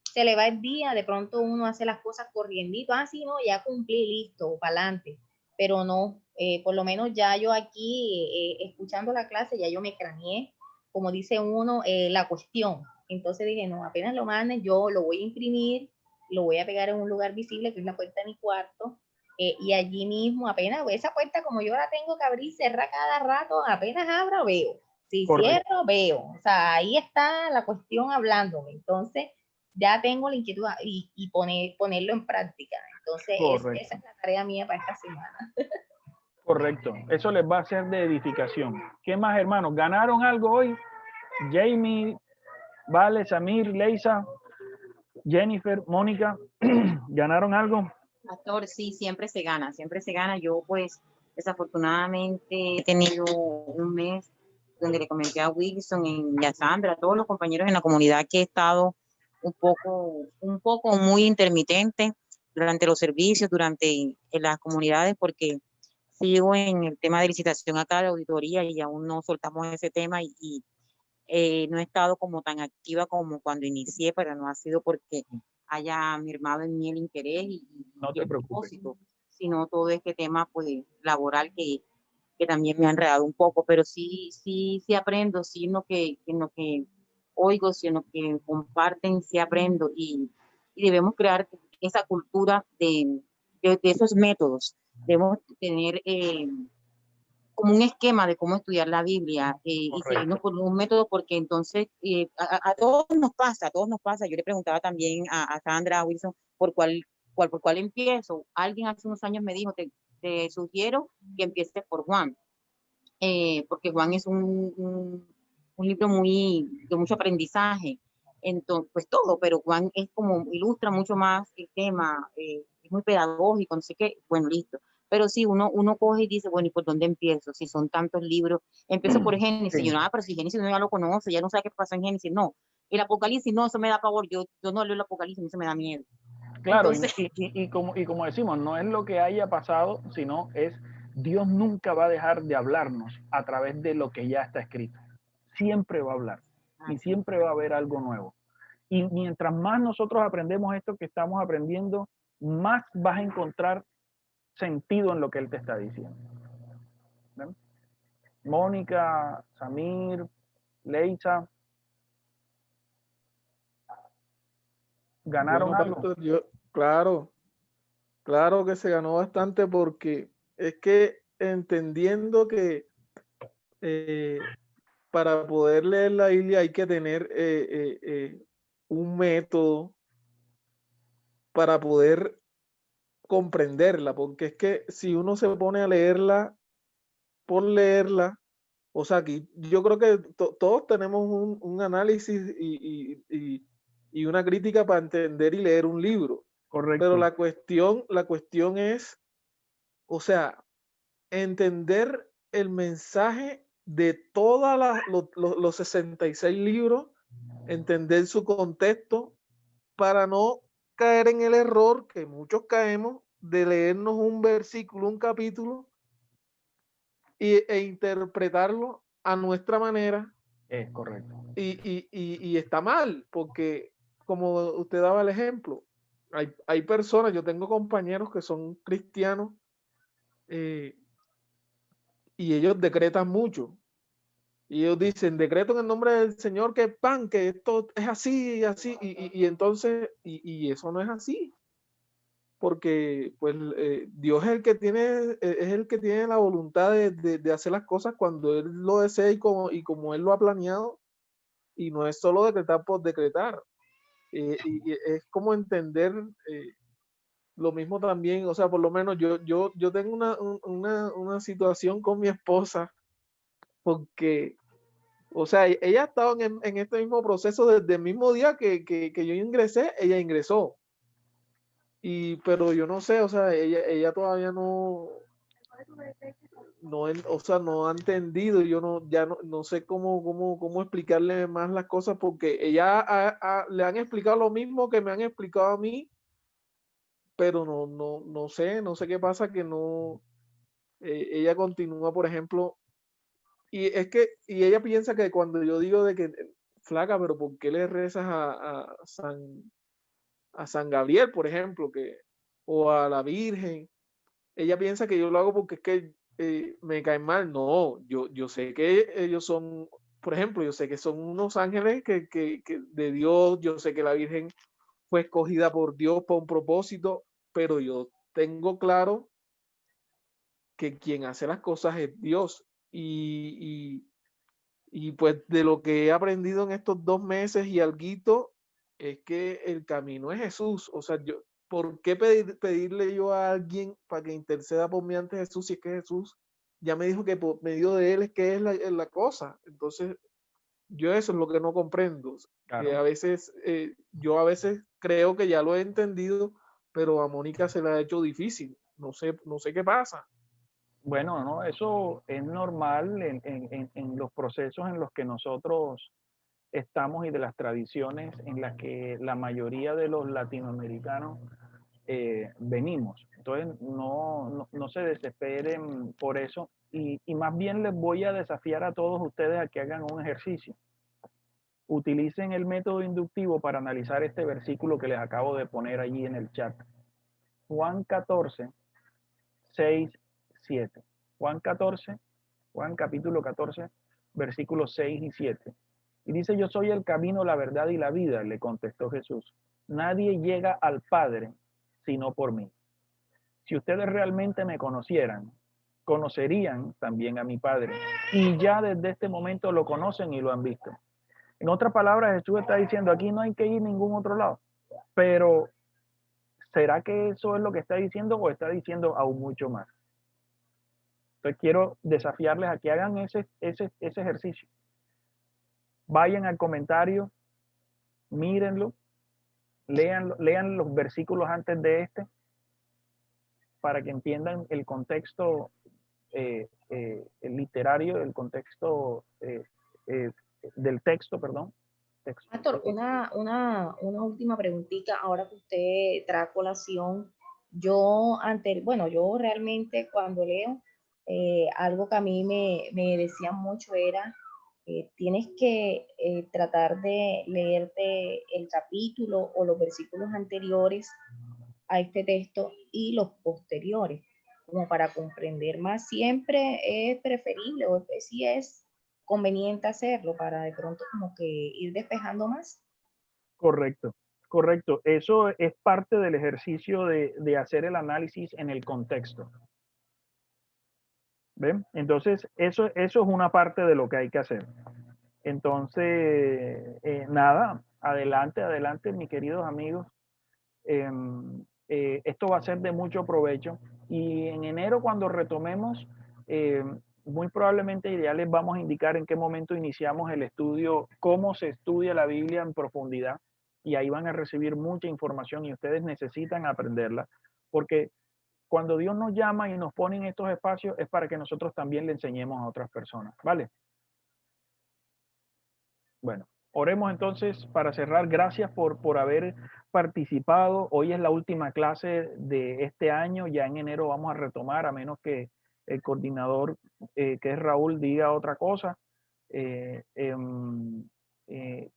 se le va el día, de pronto uno hace las cosas corriendito, sí, no, ya cumplí, listo, para adelante, pero no, por lo menos ya yo aquí, escuchando la clase, ya yo me craneé, como dice uno, la cuestión. Entonces dije, no, apenas lo manden, yo lo voy a imprimir, lo voy a pegar en un lugar visible, que es la puerta de mi cuarto, y allí mismo, apenas esa puerta, como yo la tengo que abrir y cerrar cada rato, apenas abra, veo. Si Correcto. cierro, veo. O sea, ahí está la cuestión hablándome. Entonces, ya tengo la inquietud y ponerlo en práctica. Entonces, Correcto. esa es la tarea mía para esta semana. Correcto. Eso les va a ser de edificación. ¿Qué más, hermanos? ¿Ganaron algo hoy? Jamie, Vale, Samir, Leisa, Jennifer, Mónica, ¿ganaron algo? Pastor, sí, siempre se gana, siempre se gana. Yo, pues, desafortunadamente he tenido un mes donde le comenté a Wilson y a Sandra, a todos los compañeros en la comunidad, que he estado un poco muy intermitente durante los servicios, durante las comunidades, porque sigo en el tema de licitación acá de auditoría y aún no soltamos ese tema y no he estado como tan activa como cuando inicié, pero no ha sido porque haya mermado en mí el interés No te el preocupes. propósito, sino todo este tema pues laboral que también me ha enredado un poco, pero sí aprendo, sí en lo que oigo, sí en lo que comparten, sí aprendo y debemos crear esa cultura de esos métodos. Debemos tener como un esquema de cómo estudiar la Biblia y seguirnos por un método, porque entonces a todos nos pasa. Yo le preguntaba también a Sandra, a Wilson, por cuál empiezo. Alguien hace unos años me dijo, te sugiero que empieces por Juan, porque Juan es un libro de mucho aprendizaje. Entonces, pues todo, pero Juan es como, ilustra mucho más el tema, es muy pedagógico, no sé qué, bueno, listo. Pero sí, uno coge y dice, bueno, ¿y por dónde empiezo? Si son tantos libros, empiezo por Génesis. Sí. Yo, pero si Génesis uno ya lo conoce, ya no sabe qué pasa en Génesis. No, el Apocalipsis, no, eso me da pavor. Yo no leo el Apocalipsis, eso me da miedo. Claro, Entonces, y como decimos, no es lo que haya pasado, sino es Dios nunca va a dejar de hablarnos a través de lo que ya está escrito. Siempre va a hablar y siempre va a haber algo nuevo. Y mientras más nosotros aprendemos esto que estamos aprendiendo, más vas a encontrar sentido en lo que Él te está diciendo. ¿Ven? Mónica, Samir, Leisa, ¿ganaron Bueno, algo? pastor, claro que se ganó bastante, porque es que entendiendo que para poder leer la Biblia hay que tener un método para poder comprenderla, porque es que si uno se pone a leerla por leerla, o sea, aquí yo creo que todos tenemos un análisis y una crítica para entender y leer un libro, Correcto. pero la cuestión es, o sea, entender el mensaje de todos los 66 libros, entender su contexto, para no caer en el error que muchos caemos de leernos un versículo, un capítulo e interpretarlo a nuestra manera. Es correcto. Y está mal, porque como usted daba el ejemplo, hay personas, yo tengo compañeros que son cristianos, y ellos decretan mucho. Y ellos dicen, decreto en el nombre del Señor que pan, que esto es así, así, y entonces, y eso no es así, porque pues Dios es el que tiene la voluntad de hacer las cosas cuando Él lo desea y como Él lo ha planeado, y no es solo decretar por decretar. Y es como entender lo mismo también, o sea, por lo menos yo tengo una situación con mi esposa, porque, o sea, ella ha estado en este mismo proceso desde el mismo día que yo ingresé, ella ingresó. Pero yo no sé, o sea, ella todavía o sea, no ha entendido, yo no sé cómo explicarle más las cosas, porque ella le han explicado lo mismo que me han explicado a mí, pero no sé qué pasa, que no, ella continúa, por ejemplo, y ella piensa que cuando yo digo de que, flaca, pero ¿por qué le rezas a San Gabriel, por ejemplo, o a la Virgen? Ella piensa que yo lo hago porque es que me caen mal. No, yo sé que ellos son, por ejemplo, yo sé que son unos ángeles que de Dios, yo sé que la Virgen fue escogida por Dios por un propósito, pero yo tengo claro que quien hace las cosas es Dios. Y Y pues de lo que he aprendido en estos 2 meses y alguito, es que el camino es Jesús. O sea, yo, ¿por qué pedirle yo a alguien para que interceda por mí ante Jesús si es que Jesús ya me dijo que por medio de él es que es la cosa? Entonces, yo eso es lo que no comprendo. Que Claro. a veces, yo a veces creo que ya lo he entendido, pero a Mónica se le ha hecho difícil. No sé qué pasa. Bueno, no, eso es normal en los procesos en los que nosotros estamos y de las tradiciones en las que la mayoría de los latinoamericanos venimos. Entonces, no se desesperen por eso y más bien les voy a desafiar a todos ustedes a que hagan un ejercicio. Utilicen el método inductivo para analizar este versículo que les acabo de poner allí en el chat. Juan 14, 6, 7. Juan 14, Juan capítulo 14, versículos 6 y 7. Y dice, yo soy el camino, la verdad y la vida, le contestó Jesús. Nadie llega al Padre sino por mí. Si ustedes realmente me conocieran, conocerían también a mi Padre. Y ya desde este momento lo conocen y lo han visto. En otras palabras, Jesús está diciendo, aquí no hay que ir a ningún otro lado. Pero, ¿será que eso es lo que está diciendo o está diciendo aún mucho más? Entonces quiero desafiarles a que hagan ese ejercicio. Vayan al comentario, mírenlo, lean los versículos antes de este para que entiendan el contexto el literario, el contexto eh, del texto, perdón. Texto. Pastor, una última preguntita, ahora que usted trae a colación, yo realmente cuando leo, algo que a mí me decían mucho era, tienes que tratar de leerte el capítulo o los versículos anteriores a este texto y los posteriores, como para comprender más. Siempre es preferible o si es conveniente hacerlo para de pronto como que ir despejando más. Correcto, correcto. Eso es parte del ejercicio de hacer el análisis en el contexto. ¿Ven? Entonces, eso es una parte de lo que hay que hacer. Entonces, nada, adelante, adelante, mis queridos amigos. Esto va a ser de mucho provecho y en enero cuando retomemos, muy probablemente ya les vamos a indicar en qué momento iniciamos el estudio, cómo se estudia la Biblia en profundidad y ahí van a recibir mucha información y ustedes necesitan aprenderla porque cuando Dios nos llama y nos pone en estos espacios es para que nosotros también le enseñemos a otras personas, ¿vale? Bueno, oremos entonces para cerrar. Gracias por haber participado. Hoy es la última clase de este año. Ya en enero vamos a retomar, a menos que el coordinador, que es Raúl, diga otra cosa.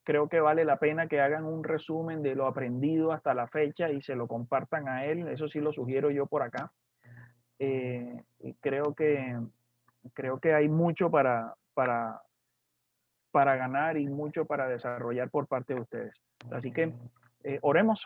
Creo que vale la pena que hagan un resumen de lo aprendido hasta la fecha y se lo compartan a él. Eso sí lo sugiero yo por acá. Creo que hay mucho para ganar y mucho para desarrollar por parte de ustedes. Así que oremos.